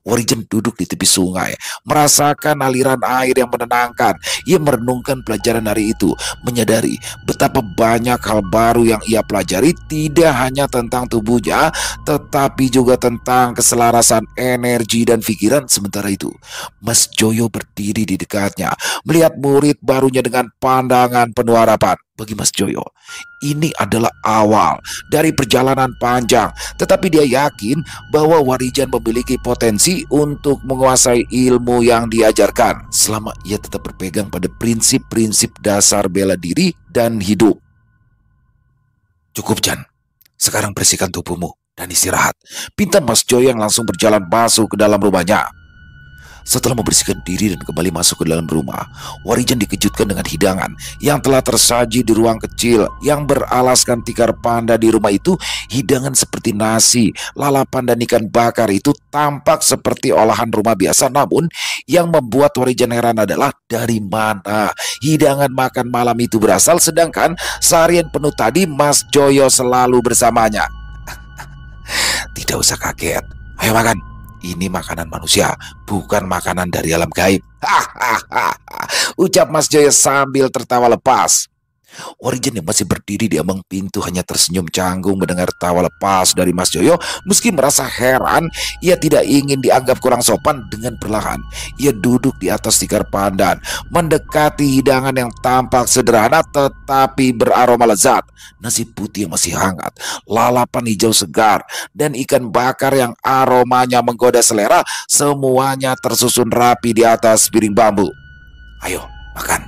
Warijan duduk di tepi sungai, merasakan aliran air yang menenangkan. Ia merenungkan pelajaran hari itu, menyadari betapa banyak hal baru yang ia pelajari, tidak hanya tentang tubuhnya, tetapi juga tentang keselarasan energi dan pikiran. Sementara itu, Mas Joyo berdiri di dekatnya, melihat murid barunya dengan pandangan penuh harapan. Bagi Mas Joyo, ini adalah awal dari perjalanan panjang, tetapi dia yakin bahwa Warijan memiliki potensi untuk menguasai ilmu yang diajarkan selama ia tetap berpegang pada prinsip-prinsip dasar bela diri dan hidup. Cukup, Jan. Sekarang bersihkan tubuhmu dan istirahat, pinta Mas Joyo yang langsung berjalan masuk ke dalam rumahnya. Setelah membersihkan diri dan kembali masuk ke dalam rumah, Warijan dikejutkan dengan hidangan yang telah tersaji di ruang kecil yang beralaskan tikar panda di rumah itu. Hidangan seperti nasi, lalapan, dan ikan bakar itu tampak seperti olahan rumah biasa, namun yang membuat Warijan heran adalah dari mana hidangan makan malam itu berasal, sedangkan seharian penuh tadi Mas Joyo selalu bersamanya. Tidak usah kaget, ayo makan. Ini makanan manusia, bukan makanan dari alam gaib. Hahaha, ucap Mas Joyo sambil tertawa lepas. Warijan yang masih berdiri di ambang pintu hanya tersenyum canggung mendengar tawa lepas dari Mas Joyo. Meski merasa heran, ia tidak ingin dianggap kurang sopan. Dengan perlahan ia duduk di atas tikar pandan, mendekati hidangan yang tampak sederhana tetapi beraroma lezat. Nasi putih yang masih hangat, lalapan hijau segar, dan ikan bakar yang aromanya menggoda selera, semuanya tersusun rapi di atas piring bambu. Ayo makan,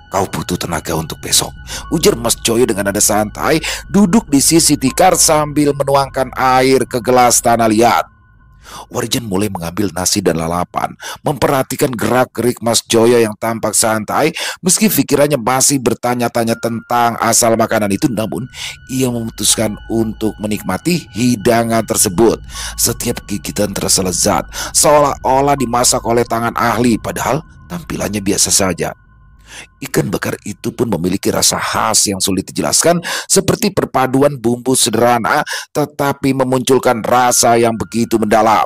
kau butuh tenaga untuk besok, ujar Mas Joyo dengan nada santai, duduk di sisi tikar sambil menuangkan air ke gelas tanah liat. Warijan mulai mengambil nasi dan lalapan, memperhatikan gerak-gerik Mas Joyo yang tampak santai. Meski pikirannya masih bertanya-tanya tentang asal makanan itu, namun ia memutuskan untuk menikmati hidangan tersebut. Setiap gigitan terasa lezat, seolah-olah dimasak oleh tangan ahli, padahal tampilannya biasa saja. Ikan bakar itu pun memiliki rasa khas yang sulit dijelaskan, seperti perpaduan bumbu sederhana tetapi memunculkan rasa yang begitu mendalam.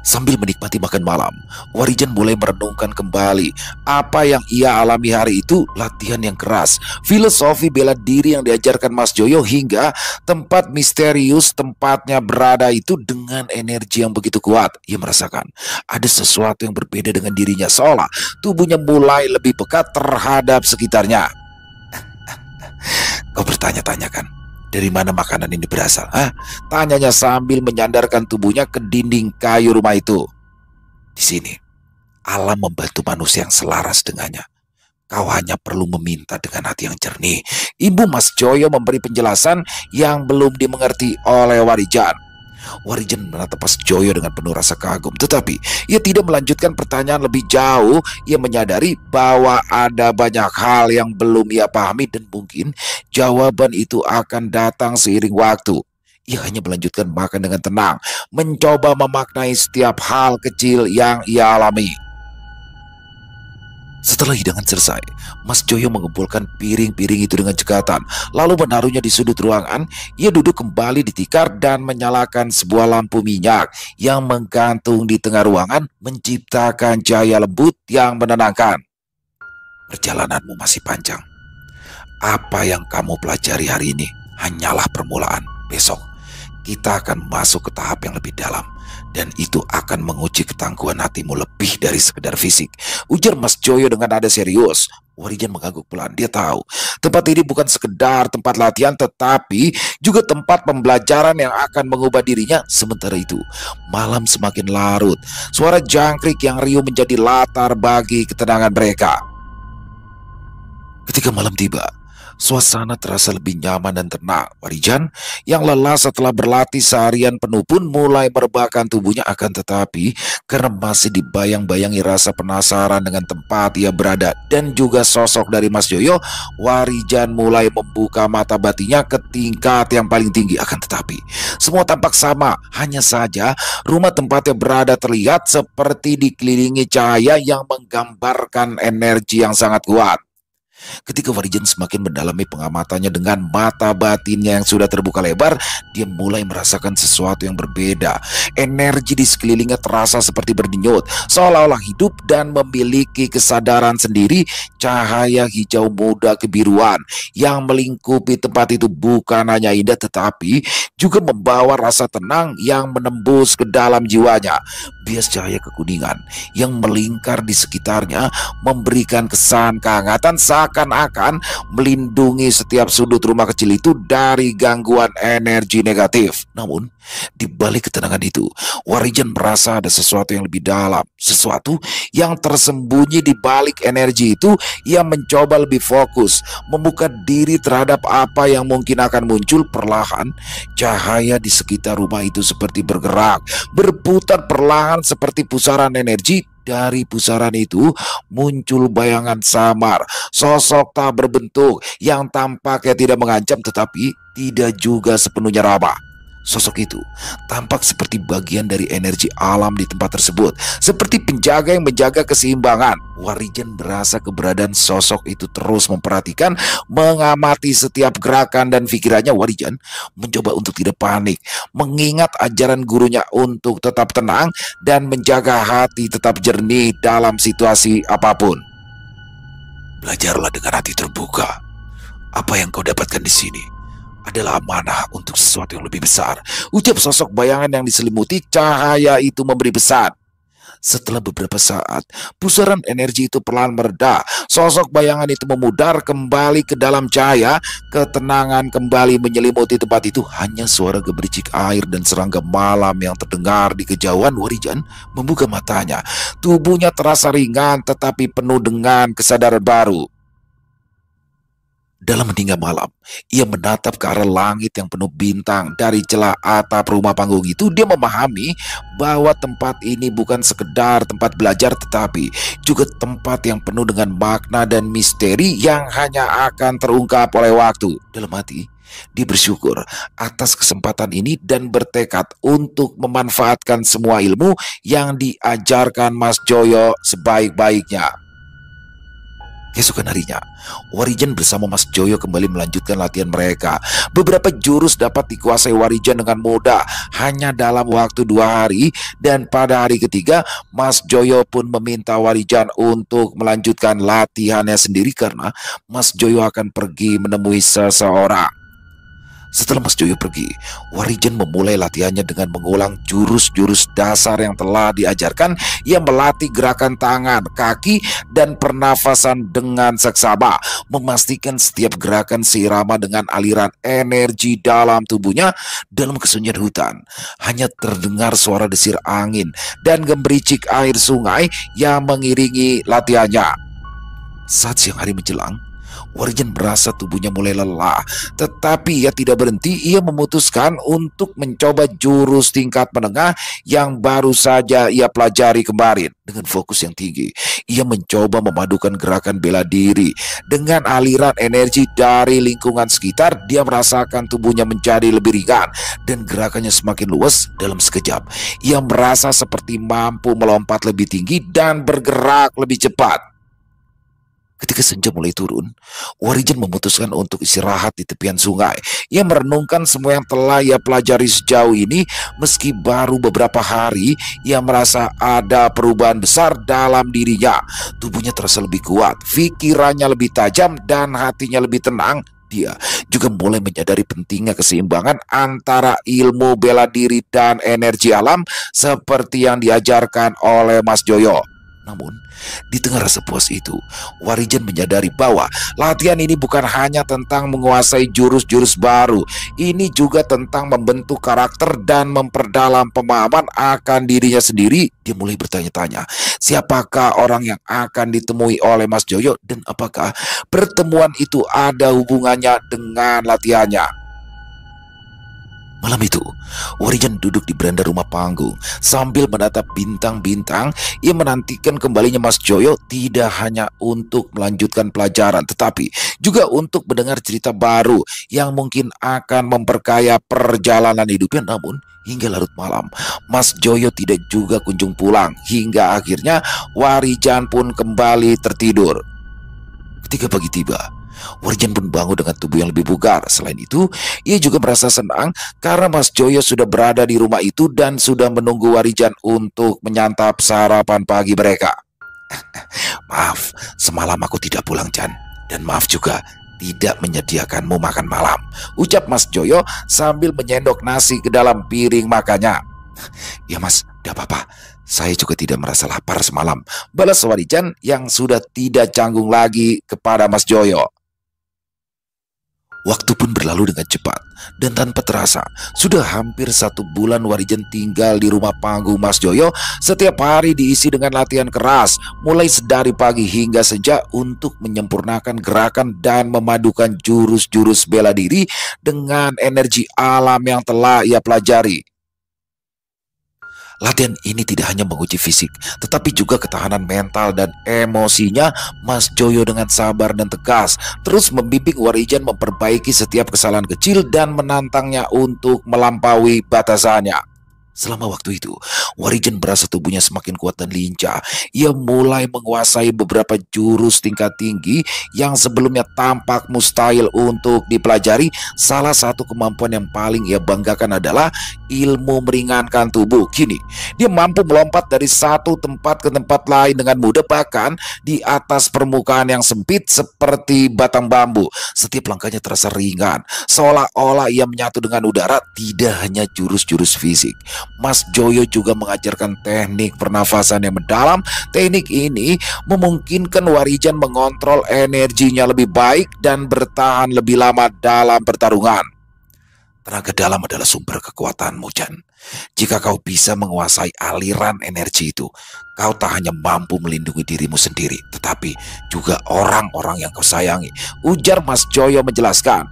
Sambil menikmati makan malam, Warijan mulai merenungkan kembali apa yang ia alami hari itu. Latihan yang keras, filosofi bela diri yang diajarkan Mas Joyo, hingga tempat misterius tempatnya berada itu dengan energi yang begitu kuat. Ia merasakan ada sesuatu yang berbeda dengan dirinya, seolah tubuhnya mulai lebih peka terhadap sekitarnya. Kau bertanya-tanya kan, dari mana makanan ini berasal? Tanyanya sambil menyandarkan tubuhnya ke dinding kayu rumah itu. Di sini, alam membantu manusia yang selaras dengannya. Kau hanya perlu meminta dengan hati yang jernih. Ibu Mas Joyo memberi penjelasan yang belum dimengerti oleh Warijan. Warijan menatap Mas Joyo dengan penuh rasa kagum, tetapi ia tidak melanjutkan pertanyaan lebih jauh. Ia menyadari bahwa ada banyak hal yang belum ia pahami dan mungkin jawaban itu akan datang seiring waktu. Ia hanya melanjutkan makan dengan tenang, mencoba memaknai setiap hal kecil yang ia alami. Setelah hidangan selesai, Mas Joyo mengumpulkan piring-piring itu dengan cekatan, lalu menaruhnya di sudut ruangan. Ia duduk kembali di tikar dan menyalakan sebuah lampu minyak yang menggantung di tengah ruangan, menciptakan cahaya lembut yang menenangkan. Perjalananmu masih panjang. Apa yang kamu pelajari hari ini hanyalah permulaan. Besok kita akan masuk ke tahap yang lebih dalam, dan itu akan menguji ketangguhan hatimu lebih dari sekedar fisik, ujar Mas Joyo dengan nada serius. Warijan mengangguk pelan. Dia tahu tempat ini bukan sekedar tempat latihan, tetapi juga tempat pembelajaran yang akan mengubah dirinya. Sementara itu, malam semakin larut. Suara jangkrik yang riuh menjadi latar bagi ketenangan mereka. Ketika malam tiba, suasana terasa lebih nyaman dan tenang. Warijan yang lelah setelah berlatih seharian penuh pun mulai merebahkan tubuhnya, akan tetapi karena masih dibayang-bayangi rasa penasaran dengan tempat ia berada dan juga sosok dari Mas Joyo, Warijan mulai membuka mata batinnya ke tingkat yang paling tinggi. Akan tetapi semua tampak sama, hanya saja rumah tempatnya berada terlihat seperti dikelilingi cahaya yang menggambarkan energi yang sangat kuat. Ketika Warijan semakin mendalami pengamatannya dengan mata batinnya yang sudah terbuka lebar, dia mulai merasakan sesuatu yang berbeda. Energi di sekelilingnya terasa seperti berdenyut, seolah-olah hidup dan memiliki kesadaran sendiri. Cahaya hijau muda kebiruan yang melingkupi tempat itu bukan hanya indah, tetapi juga membawa rasa tenang yang menembus ke dalam jiwanya. Bias cahaya kekuningan yang melingkar di sekitarnya memberikan kesan kehangatan, seakan-akan melindungi setiap sudut rumah kecil itu dari gangguan energi negatif. Namun, di balik ketenangan itu, Warijan merasa ada sesuatu yang lebih dalam, sesuatu yang tersembunyi di balik energi itu. Ia mencoba lebih fokus, membuka diri terhadap apa yang mungkin akan muncul. Perlahan, cahaya di sekitar rumah itu seperti bergerak, berputar perlahan seperti pusaran energi. Dari pusaran itu muncul bayangan samar, sosok tak berbentuk yang tampaknya tidak mengancam tetapi tidak juga sepenuhnya ramah. Sosok itu tampak seperti bagian dari energi alam di tempat tersebut, seperti penjaga yang menjaga keseimbangan. Warijan berasa keberadaan sosok itu terus memperhatikan, mengamati setiap gerakan dan pikirannya. Warijan mencoba untuk tidak panik, mengingat ajaran gurunya untuk tetap tenang dan menjaga hati tetap jernih dalam situasi apapun. Belajarlah dengan hati terbuka. Apa yang kau dapatkan di sini adalah amanah untuk sesuatu yang lebih besar, ucap sosok bayangan yang diselimuti cahaya itu memberi pesan. Setelah beberapa saat, pusaran energi itu perlahan mereda. Sosok bayangan itu memudar kembali ke dalam cahaya. Ketenangan kembali menyelimuti tempat itu. Hanya suara gemericik air dan serangga malam yang terdengar di kejauhan. Warijan membuka matanya. Tubuhnya terasa ringan tetapi penuh dengan kesadaran baru. Dalam meninggal malam, ia menatap ke arah langit yang penuh bintang. Dari celah atap rumah panggung itu, dia memahami bahwa tempat ini bukan sekedar tempat belajar, tetapi juga tempat yang penuh dengan makna dan misteri yang hanya akan terungkap oleh waktu. Dalam hati, dia bersyukur atas kesempatan ini dan bertekad untuk memanfaatkan semua ilmu yang diajarkan Mas Joyo sebaik-baiknya. Keesokan harinya, Warijan bersama Mas Joyo kembali melanjutkan latihan mereka. Beberapa jurus dapat dikuasai Warijan dengan mudah hanya dalam waktu 2 hari. Dan pada hari ketiga, Mas Joyo pun meminta Warijan untuk melanjutkan latihannya sendiri karena Mas Joyo akan pergi menemui seseorang. Setelah Mas Joyo pergi, Warijan memulai latihannya dengan mengulang jurus-jurus dasar yang telah diajarkan. Ia melatih gerakan tangan, kaki, dan pernafasan dengan seksama, memastikan setiap gerakan seirama dengan aliran energi dalam tubuhnya. Dalam kesunyian hutan, hanya terdengar suara desir angin dan gemericik air sungai yang mengiringi latihannya. Saat siang hari menjelang, Warijan merasa tubuhnya mulai lelah, tetapi ia tidak berhenti. Ia memutuskan untuk mencoba jurus tingkat menengah yang baru saja ia pelajari kemarin. Dengan fokus yang tinggi, ia mencoba memadukan gerakan bela diri dengan aliran energi dari lingkungan sekitar. Dia merasakan tubuhnya menjadi lebih ringan dan gerakannya semakin luas. Dalam sekejap, ia merasa seperti mampu melompat lebih tinggi dan bergerak lebih cepat. Ketika senja mulai turun, Warijan memutuskan untuk istirahat di tepian sungai. Ia merenungkan semua yang telah ia pelajari sejauh ini. Meski baru beberapa hari, ia merasa ada perubahan besar dalam dirinya. Tubuhnya terasa lebih kuat, pikirannya lebih tajam, dan hatinya lebih tenang. Dia juga mulai menyadari pentingnya keseimbangan antara ilmu bela diri dan energi alam seperti yang diajarkan oleh Mas Joyo. Namun, di tengah rasa puas itu, Warijan menyadari bahwa latihan ini bukan hanya tentang menguasai jurus-jurus baru. Ini juga tentang membentuk karakter dan memperdalam pemahaman akan dirinya sendiri. Dia mulai bertanya-tanya, siapakah orang yang akan ditemui oleh Mas Joyo dan apakah pertemuan itu ada hubungannya dengan latihannya. Malam itu, Warijan duduk di beranda rumah panggung sambil menatap bintang-bintang. Ia menantikan kembalinya Mas Joyo tidak hanya untuk melanjutkan pelajaran, tetapi juga untuk mendengar cerita baru yang mungkin akan memperkaya perjalanan hidupnya. Namun, hingga larut malam, Mas Joyo tidak juga kunjung pulang. Hingga akhirnya Warijan pun kembali tertidur. Ketika pagi tiba, Warijan pun bangun dengan tubuh yang lebih bugar. Selain itu, ia juga merasa senang karena Mas Joyo sudah berada di rumah itu dan sudah menunggu Warijan untuk menyantap sarapan pagi mereka. Maaf, semalam aku tidak pulang, Chan. Dan maaf juga tidak menyediakanmu makan malam, ucap Mas Joyo sambil menyendok nasi ke dalam piring makannya. Ya Mas, tidak apa-apa. Saya juga tidak merasa lapar semalam, balas Warijan yang sudah tidak canggung lagi kepada Mas Joyo. Waktu pun berlalu dengan cepat, dan tanpa terasa, sudah hampir 1 bulan Warijan tinggal di rumah panggung Mas Joyo. Setiap hari diisi dengan latihan keras, mulai sedari pagi hingga senja untuk menyempurnakan gerakan dan memadukan jurus-jurus bela diri dengan energi alam yang telah ia pelajari. Latihan ini tidak hanya menguji fisik, tetapi juga ketahanan mental dan emosinya. Mas Joyo dengan sabar dan tegas terus membimbing Warijan memperbaiki setiap kesalahan kecil dan menantangnya untuk melampaui batasannya. Selama waktu itu, Warijan merasa tubuhnya semakin kuat dan lincah. Ia mulai menguasai beberapa jurus tingkat tinggi yang sebelumnya tampak mustahil untuk dipelajari. Salah satu kemampuan yang paling ia banggakan adalah ilmu meringankan tubuh. Kini, dia mampu melompat dari satu tempat ke tempat lain dengan mudah, bahkan di atas permukaan yang sempit seperti batang bambu. Setiap langkahnya terasa ringan, seolah-olah ia menyatu dengan udara. Tidak hanya jurus-jurus fisik, Mas Joyo juga mengajarkan teknik pernafasan yang mendalam. Teknik ini memungkinkan Warijan mengontrol energinya lebih baik dan bertahan lebih lama dalam pertarungan. Tenaga dalam adalah sumber kekuatanmu, Jan. Jika kau bisa menguasai aliran energi itu, kau tak hanya mampu melindungi dirimu sendiri, tetapi juga orang-orang yang kau sayangi, ujar Mas Joyo menjelaskan.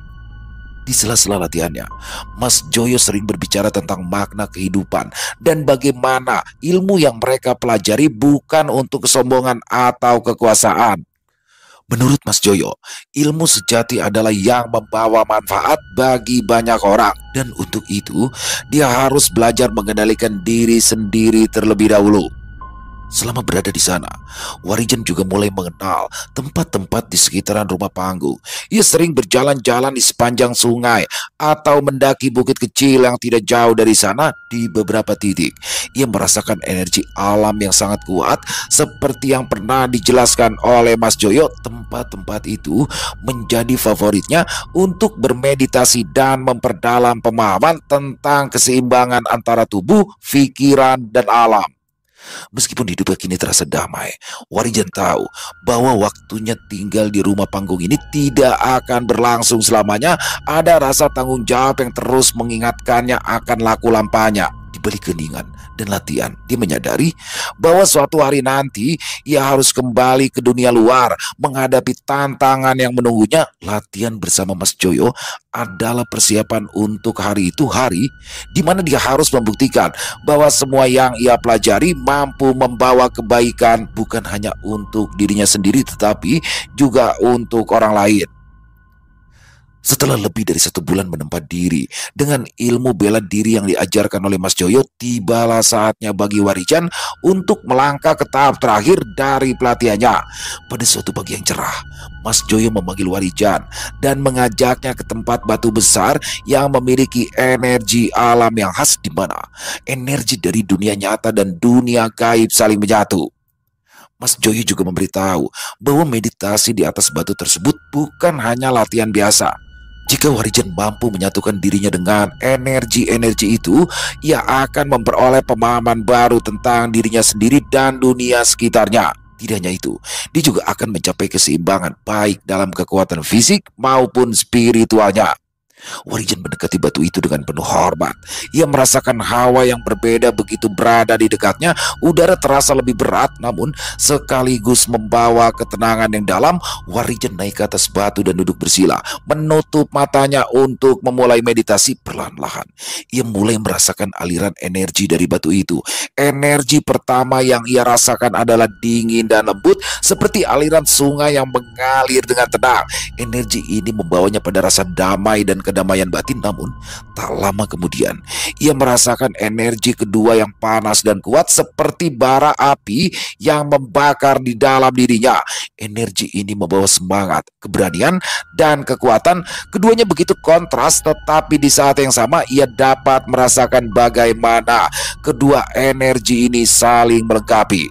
Di sela-sela latihannya, Mas Joyo sering berbicara tentang makna kehidupan dan bagaimana ilmu yang mereka pelajari bukan untuk kesombongan atau kekuasaan. Menurut Mas Joyo, ilmu sejati adalah yang membawa manfaat bagi banyak orang, dan untuk itu dia harus belajar mengendalikan diri sendiri terlebih dahulu. Selama berada di sana, Warijan juga mulai mengenal tempat-tempat di sekitaran rumah panggung. Ia sering berjalan-jalan di sepanjang sungai atau mendaki bukit kecil yang tidak jauh dari sana. Di beberapa titik, ia merasakan energi alam yang sangat kuat. Seperti yang pernah dijelaskan oleh Mas Joyo, tempat-tempat itu menjadi favoritnya untuk bermeditasi dan memperdalam pemahaman tentang keseimbangan antara tubuh, pikiran, dan alam. Meskipun hidupnya kini terasa damai, Warijan tahu bahwa waktunya tinggal di rumah panggung ini tidak akan berlangsung selamanya. Ada rasa tanggung jawab yang terus mengingatkannya akan laku lampanya. Di balik keningan dan latihan, dia menyadari bahwa suatu hari nanti ia harus kembali ke dunia luar menghadapi tantangan yang menunggunya. Latihan bersama Mas Joyo adalah persiapan untuk hari itu, hari di mana dia harus membuktikan bahwa semua yang ia pelajari mampu membawa kebaikan bukan hanya untuk dirinya sendiri tetapi juga untuk orang lain. Setelah lebih dari 1 bulan menempa diri dengan ilmu bela diri yang diajarkan oleh Mas Joyo, tibalah saatnya bagi Warijan untuk melangkah ke tahap terakhir dari pelatihannya. Pada suatu pagi yang cerah, Mas Joyo memanggil Warijan dan mengajaknya ke tempat batu besar yang memiliki energi alam yang khas, di mana energi dari dunia nyata dan dunia gaib saling menyatu. Mas Joyo juga memberitahu bahwa meditasi di atas batu tersebut bukan hanya latihan biasa. Jika Warijan mampu menyatukan dirinya dengan energi-energi itu, ia akan memperoleh pemahaman baru tentang dirinya sendiri dan dunia sekitarnya. Tidak hanya itu, dia juga akan mencapai keseimbangan baik dalam kekuatan fisik maupun spiritualnya. Warijan mendekati batu itu dengan penuh hormat. Ia merasakan hawa yang berbeda begitu berada di dekatnya. Udara terasa lebih berat namun sekaligus membawa ketenangan yang dalam. Warijan naik ke atas batu dan duduk bersila, menutup matanya untuk memulai meditasi. Perlahan-lahan ia mulai merasakan aliran energi dari batu itu. Energi pertama yang ia rasakan adalah dingin dan lembut, seperti aliran sungai yang mengalir dengan tenang. Energi ini membawanya pada rasa damai dan kedamaian batin. Namun tak lama kemudian ia merasakan energi kedua yang panas dan kuat, seperti bara api yang membakar di dalam dirinya. Energi ini membawa semangat, keberanian, dan kekuatan. Keduanya begitu kontras, tetapi di saat yang sama ia dapat merasakan bagaimana kedua energi ini saling melengkapi.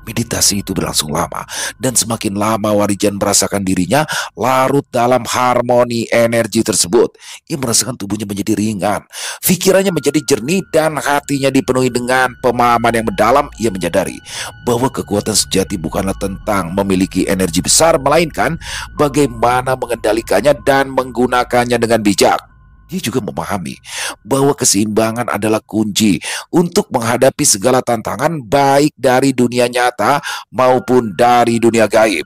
Meditasi itu berlangsung lama, dan semakin lama Warijan merasakan dirinya larut dalam harmoni energi tersebut. Ia merasakan tubuhnya menjadi ringan, pikirannya menjadi jernih, dan hatinya dipenuhi dengan pemahaman yang mendalam. Ia menyadari bahwa kekuatan sejati bukanlah tentang memiliki energi besar, melainkan bagaimana mengendalikannya dan menggunakannya dengan bijak. Dia juga memahami bahwa keseimbangan adalah kunci untuk menghadapi segala tantangan, baik dari dunia nyata maupun dari dunia gaib.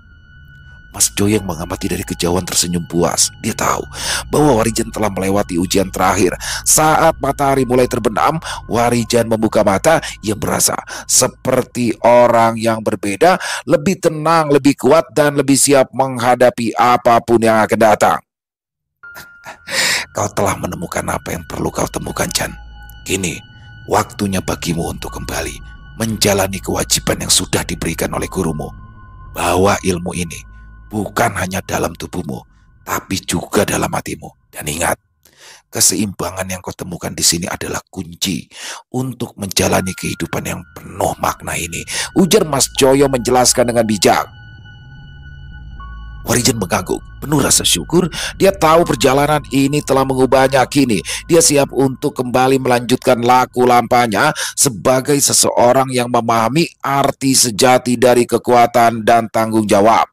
Mas Joyo yang mengamati dari kejauhan tersenyum puas. Dia tahu bahwa Warijan telah melewati ujian terakhir. Saat matahari mulai terbenam, Warijan membuka mata. Ia merasa seperti orang yang berbeda, lebih tenang, lebih kuat, dan lebih siap menghadapi apapun yang akan datang. Kau telah menemukan apa yang perlu kau temukan, Chan. Kini, waktunya bagimu untuk kembali menjalani kewajiban yang sudah diberikan oleh gurumu. Bawa ilmu ini bukan hanya dalam tubuhmu, tapi juga dalam hatimu. Dan ingat, keseimbangan yang kau temukan di sini adalah kunci untuk menjalani kehidupan yang penuh makna ini, ujar Mas Joyo menjelaskan dengan bijak. Warijan mengangguk, penuh rasa syukur. Dia tahu perjalanan ini telah mengubahnya. Kini dia siap untuk kembali melanjutkan laku lampanya sebagai seseorang yang memahami arti sejati dari kekuatan dan tanggung jawab.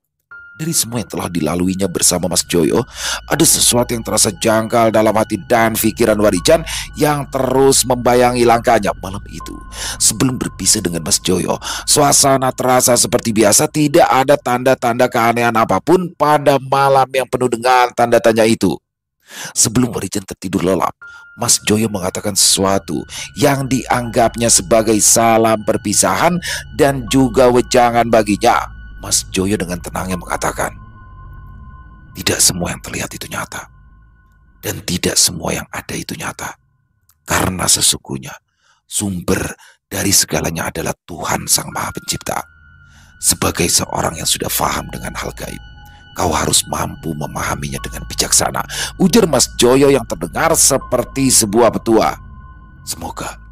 Dari semua yang telah dilaluinya bersama Mas Joyo, ada sesuatu yang terasa janggal dalam hati dan pikiran Warijan yang terus membayangi langkahnya. Malam itu, sebelum berpisah dengan Mas Joyo, suasana terasa seperti biasa. Tidak ada tanda-tanda keanehan apapun pada malam yang penuh dengan tanda tanya itu. Sebelum Warijan tertidur lelap, Mas Joyo mengatakan sesuatu yang dianggapnya sebagai salam perpisahan dan juga wejangan baginya. Mas Joyo dengan tenangnya mengatakan, tidak semua yang terlihat itu nyata, dan tidak semua yang ada itu nyata. Karena sesungguhnya sumber dari segalanya adalah Tuhan Sang Maha Pencipta. Sebagai seorang yang sudah paham dengan hal gaib, kau harus mampu memahaminya dengan bijaksana, ujar Mas Joyo yang terdengar seperti sebuah petua. Semoga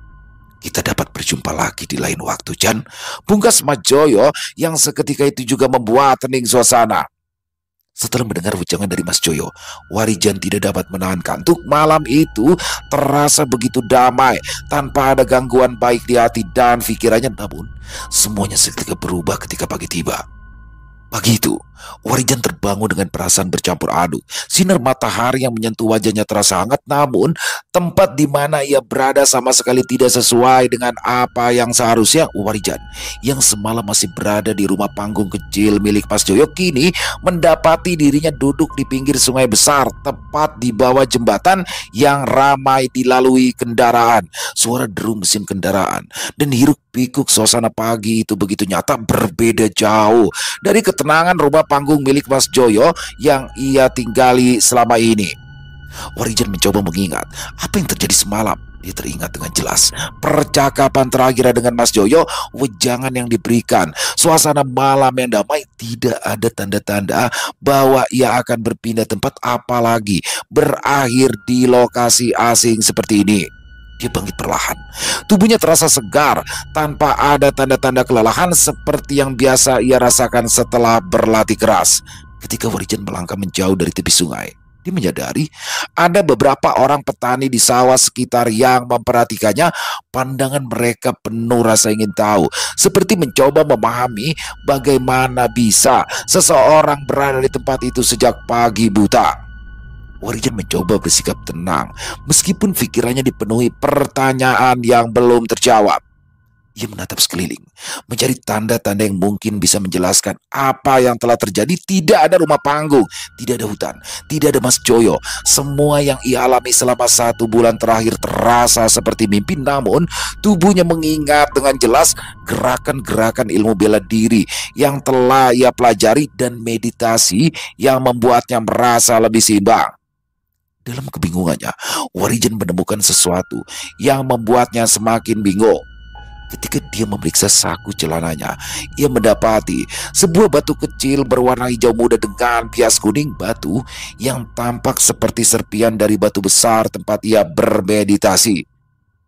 kita dapat berjumpa lagi di lain waktu, Jan, pungkas Mas Joyo yang seketika itu juga membuat hening suasana. Setelah mendengar ujangan dari Mas Joyo, Warijan tidak dapat menahan kantuk. Malam itu terasa begitu damai, tanpa ada gangguan baik di hati dan pikirannya. Namun semuanya seketika berubah ketika pagi tiba. Pagi itu, Warijan terbangun dengan perasaan bercampur aduk. Sinar matahari yang menyentuh wajahnya terasa hangat, namun tempat di mana ia berada sama sekali tidak sesuai dengan apa yang seharusnya. Warijan yang semalam masih berada di rumah panggung kecil milik Mas Joyo, kini mendapati dirinya duduk di pinggir sungai besar, tepat di bawah jembatan yang ramai dilalui kendaraan. Suara deru mesin kendaraan dan hiruk pikuk suasana pagi itu begitu nyata, berbeda jauh dari ketenangan rumah panggung milik Mas Joyo yang ia tinggali selama ini. Warijan mencoba mengingat apa yang terjadi semalam. Dia teringat dengan jelas percakapan terakhir dengan Mas Joyo, wejangan yang diberikan, suasana malam yang damai. Tidak ada tanda-tanda bahwa ia akan berpindah tempat, apalagi berakhir di lokasi asing seperti ini. Dia bangkit perlahan. Tubuhnya terasa segar tanpa ada tanda-tanda kelelahan seperti yang biasa ia rasakan setelah berlatih keras. Ketika Warijan melangkah menjauh dari tepi sungai, dia menyadari ada beberapa orang petani di sawah sekitar yang memperhatikannya. Pandangan mereka penuh rasa ingin tahu, seperti mencoba memahami bagaimana bisa seseorang berada di tempat itu sejak pagi buta. Warijan mencoba bersikap tenang, meskipun pikirannya dipenuhi pertanyaan yang belum terjawab. Ia menatap sekeliling, mencari tanda-tanda yang mungkin bisa menjelaskan apa yang telah terjadi. Tidak ada rumah panggung, tidak ada hutan, tidak ada Mas Joyo. Semua yang ia alami selama 1 bulan terakhir terasa seperti mimpi. Namun tubuhnya mengingat dengan jelas gerakan-gerakan ilmu bela diri yang telah ia pelajari dan meditasi yang membuatnya merasa lebih seimbang. Dalam kebingungannya, Warijan menemukan sesuatu yang membuatnya semakin bingung. Ketika dia memeriksa saku celananya, ia mendapati sebuah batu kecil berwarna hijau muda dengan bias kuning. Batu yang tampak seperti serpian dari batu besar tempat ia bermeditasi.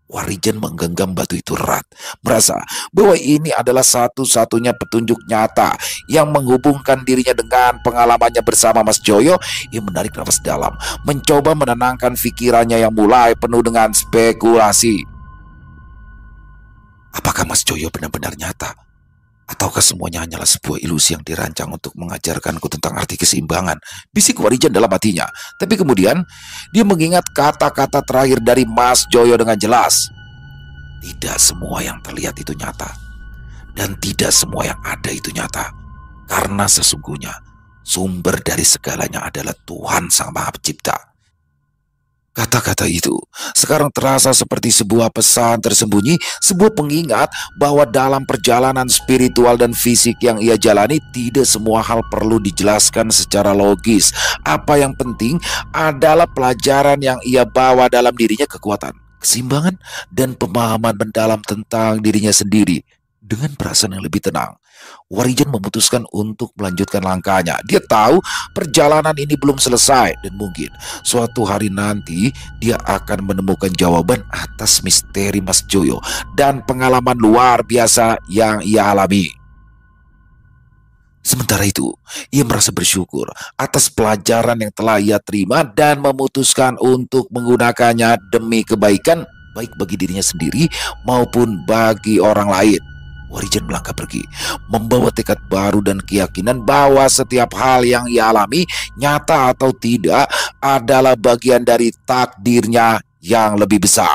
Warijan menggenggam batu itu erat, merasa bahwa ini adalah satu-satunya petunjuk nyata yang menghubungkan dirinya dengan pengalamannya bersama Mas Joyo. Ia menarik nafas dalam, mencoba menenangkan pikirannya yang mulai penuh dengan spekulasi. Apakah Mas Joyo benar-benar nyata? Ataukah semuanya hanyalah sebuah ilusi yang dirancang untuk mengajarkanku tentang arti keseimbangan? Bisik Warijan dalam hatinya. Tapi kemudian dia mengingat kata-kata terakhir dari Mas Joyo dengan jelas. Tidak semua yang terlihat itu nyata. Dan tidak semua yang ada itu nyata. Karena sesungguhnya sumber dari segalanya adalah Tuhan Sang Maha Pencipta. Kata-kata itu sekarang terasa seperti sebuah pesan tersembunyi, sebuah pengingat bahwa dalam perjalanan spiritual dan fisik yang ia jalani, tidak semua hal perlu dijelaskan secara logis. Apa yang penting adalah pelajaran yang ia bawa dalam dirinya, kekuatan, keseimbangan, dan pemahaman mendalam tentang dirinya sendiri. Dengan perasaan yang lebih tenang, Warijan memutuskan untuk melanjutkan langkahnya. Dia tahu perjalanan ini belum selesai dan mungkin suatu hari nanti dia akan menemukan jawaban atas misteri Mas Joyo dan pengalaman luar biasa yang ia alami. Sementara itu, ia merasa bersyukur atas pelajaran yang telah ia terima dan memutuskan untuk menggunakannya demi kebaikan, baik bagi dirinya sendiri maupun bagi orang lain. Warijan melangkah pergi, membawa tekad baru dan keyakinan bahwa setiap hal yang ia alami, nyata atau tidak, adalah bagian dari takdirnya yang lebih besar.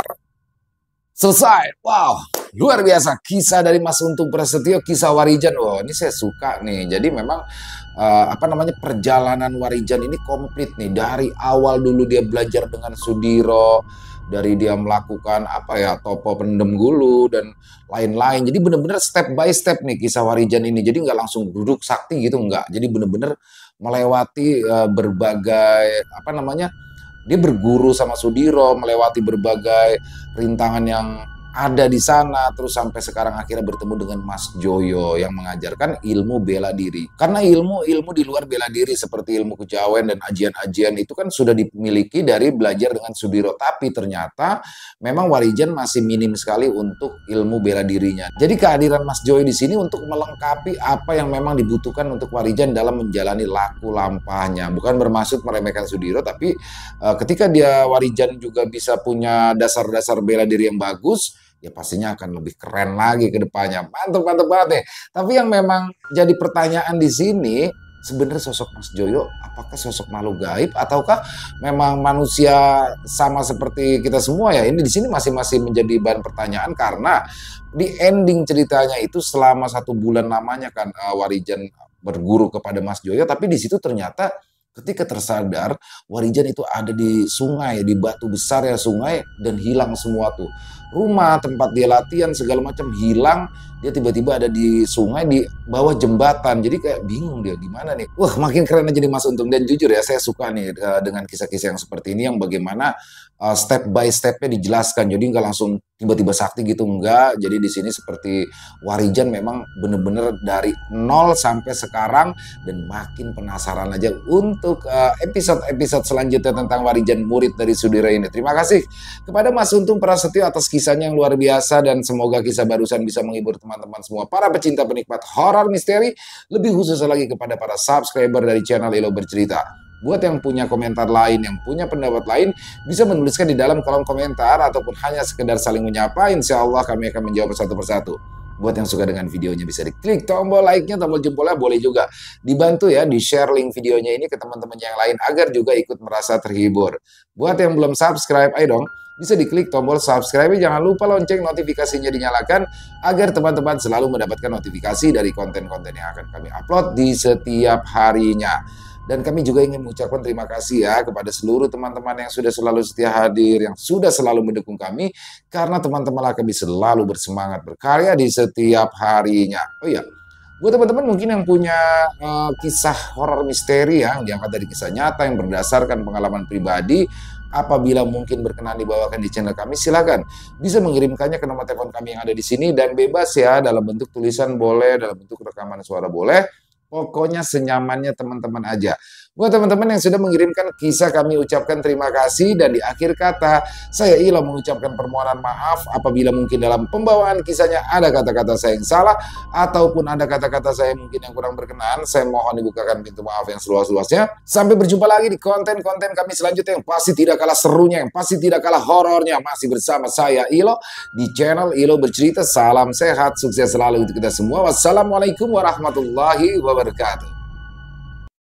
Selesai. Wow, luar biasa. Kisah dari Mas Untung Prasetyo, kisah Warijan. Wow, ini saya suka nih. Jadi memang perjalanan Warijan ini komplit nih. Dari awal dulu dia belajar dengan Sudiro, dari dia melakukan topo pendem gulu dan lain-lain. Jadi benar-benar step by step nih kisah Warijan ini. Jadi nggak langsung duduk sakti gitu, nggak. Jadi benar-benar melewati berbagai dia berguru sama Sudiro, melewati berbagai rintangan yang ada di sana, terus sampai sekarang akhirnya bertemu dengan Mas Joyo yang mengajarkan ilmu bela diri. Karena ilmu di luar bela diri seperti ilmu kejawen dan ajian-ajian itu kan sudah dimiliki dari belajar dengan Sudiro. Tapi ternyata memang Warijan masih minim sekali untuk ilmu bela dirinya. Jadi kehadiran Mas Joyo di sini untuk melengkapi apa yang memang dibutuhkan untuk Warijan dalam menjalani laku lampahnya. Bukan bermaksud meremehkan Sudiro, tapi ketika Warijan juga bisa punya dasar-dasar bela diri yang bagus, ya pastinya akan lebih keren lagi ke depannya. Mantap banget nih. Tapi yang memang jadi pertanyaan di sini, sebenarnya sosok Mas Joyo apakah sosok makhluk gaib ataukah memang manusia sama seperti kita semua ya? Ini di sini masih menjadi bahan pertanyaan karena di ending ceritanya itu selama 1 bulan lamanya kan Warijan berguru kepada Mas Joyo, tapi di situ ternyata ketika tersadar, Warijan itu ada di sungai, di batu besar ya sungai, dan hilang semua tuh. Rumah, tempat dia latihan, segala macam hilang. Dia tiba-tiba ada di sungai, di bawah jembatan. Jadi kayak bingung dia, gimana nih? Wah, makin keren aja nih Mas Untung. Dan jujur ya, saya suka nih dengan kisah-kisah yang seperti ini, yang bagaimana step by stepnya dijelaskan. Jadi nggak langsung tiba-tiba sakti gitu, enggak. Jadi di sini seperti Warijan memang bener-bener dari nol sampai sekarang, dan makin penasaran aja untuk episode-episode selanjutnya tentang Warijan murid dari Sudiro ini. Terima kasih kepada Mas Untung Prasetyo atas kisahnya yang luar biasa, dan semoga kisah barusan bisa menghibur teman-teman semua para pecinta penikmat horor misteri, lebih khusus lagi kepada para subscriber dari channel Ilo Bercerita. Buat yang punya komentar lain, yang punya pendapat lain, bisa menuliskan di dalam kolom komentar ataupun hanya sekedar saling menyapa. Insya Allah kami akan menjawab satu persatu. Buat yang suka dengan videonya bisa diklik tombol like-nya, tombol jempolnya, boleh juga dibantu ya di-share link videonya ini ke teman-teman yang lain agar juga ikut merasa terhibur. Buat yang belum subscribe, ayo dong, bisa diklik tombol subscribe, jangan lupa lonceng notifikasinya dinyalakan agar teman-teman selalu mendapatkan notifikasi dari konten-konten yang akan kami upload di setiap harinya. Dan kami juga ingin mengucapkan terima kasih ya kepada seluruh teman-teman yang sudah selalu setia hadir, yang sudah selalu mendukung kami, karena teman-teman kami selalu bersemangat berkarya di setiap harinya. Oh iya, buat teman-teman mungkin yang punya kisah horor misteri yang diangkat dari kisah nyata yang berdasarkan pengalaman pribadi, apabila mungkin berkenan dibawakan di channel kami, silakan bisa mengirimkannya ke nomor telepon kami yang ada di sini, dan bebas ya, dalam bentuk tulisan boleh, dalam bentuk rekaman suara boleh. Pokoknya senyamannya teman-teman aja. Buat teman-teman yang sudah mengirimkan kisah, kami ucapkan terima kasih. Dan di akhir kata, saya Ilo mengucapkan permohonan maaf apabila mungkin dalam pembawaan kisahnya ada kata-kata saya yang salah, ataupun ada kata-kata saya mungkin yang kurang berkenan. Saya mohon dibukakan pintu maaf yang seluas-luasnya. Sampai berjumpa lagi di konten-konten kami selanjutnya yang pasti tidak kalah serunya, yang pasti tidak kalah horornya. Masih bersama saya Ilo di channel Ilo Bercerita. Salam sehat, sukses selalu untuk kita semua. Wassalamualaikum warahmatullahi wabarakatuh.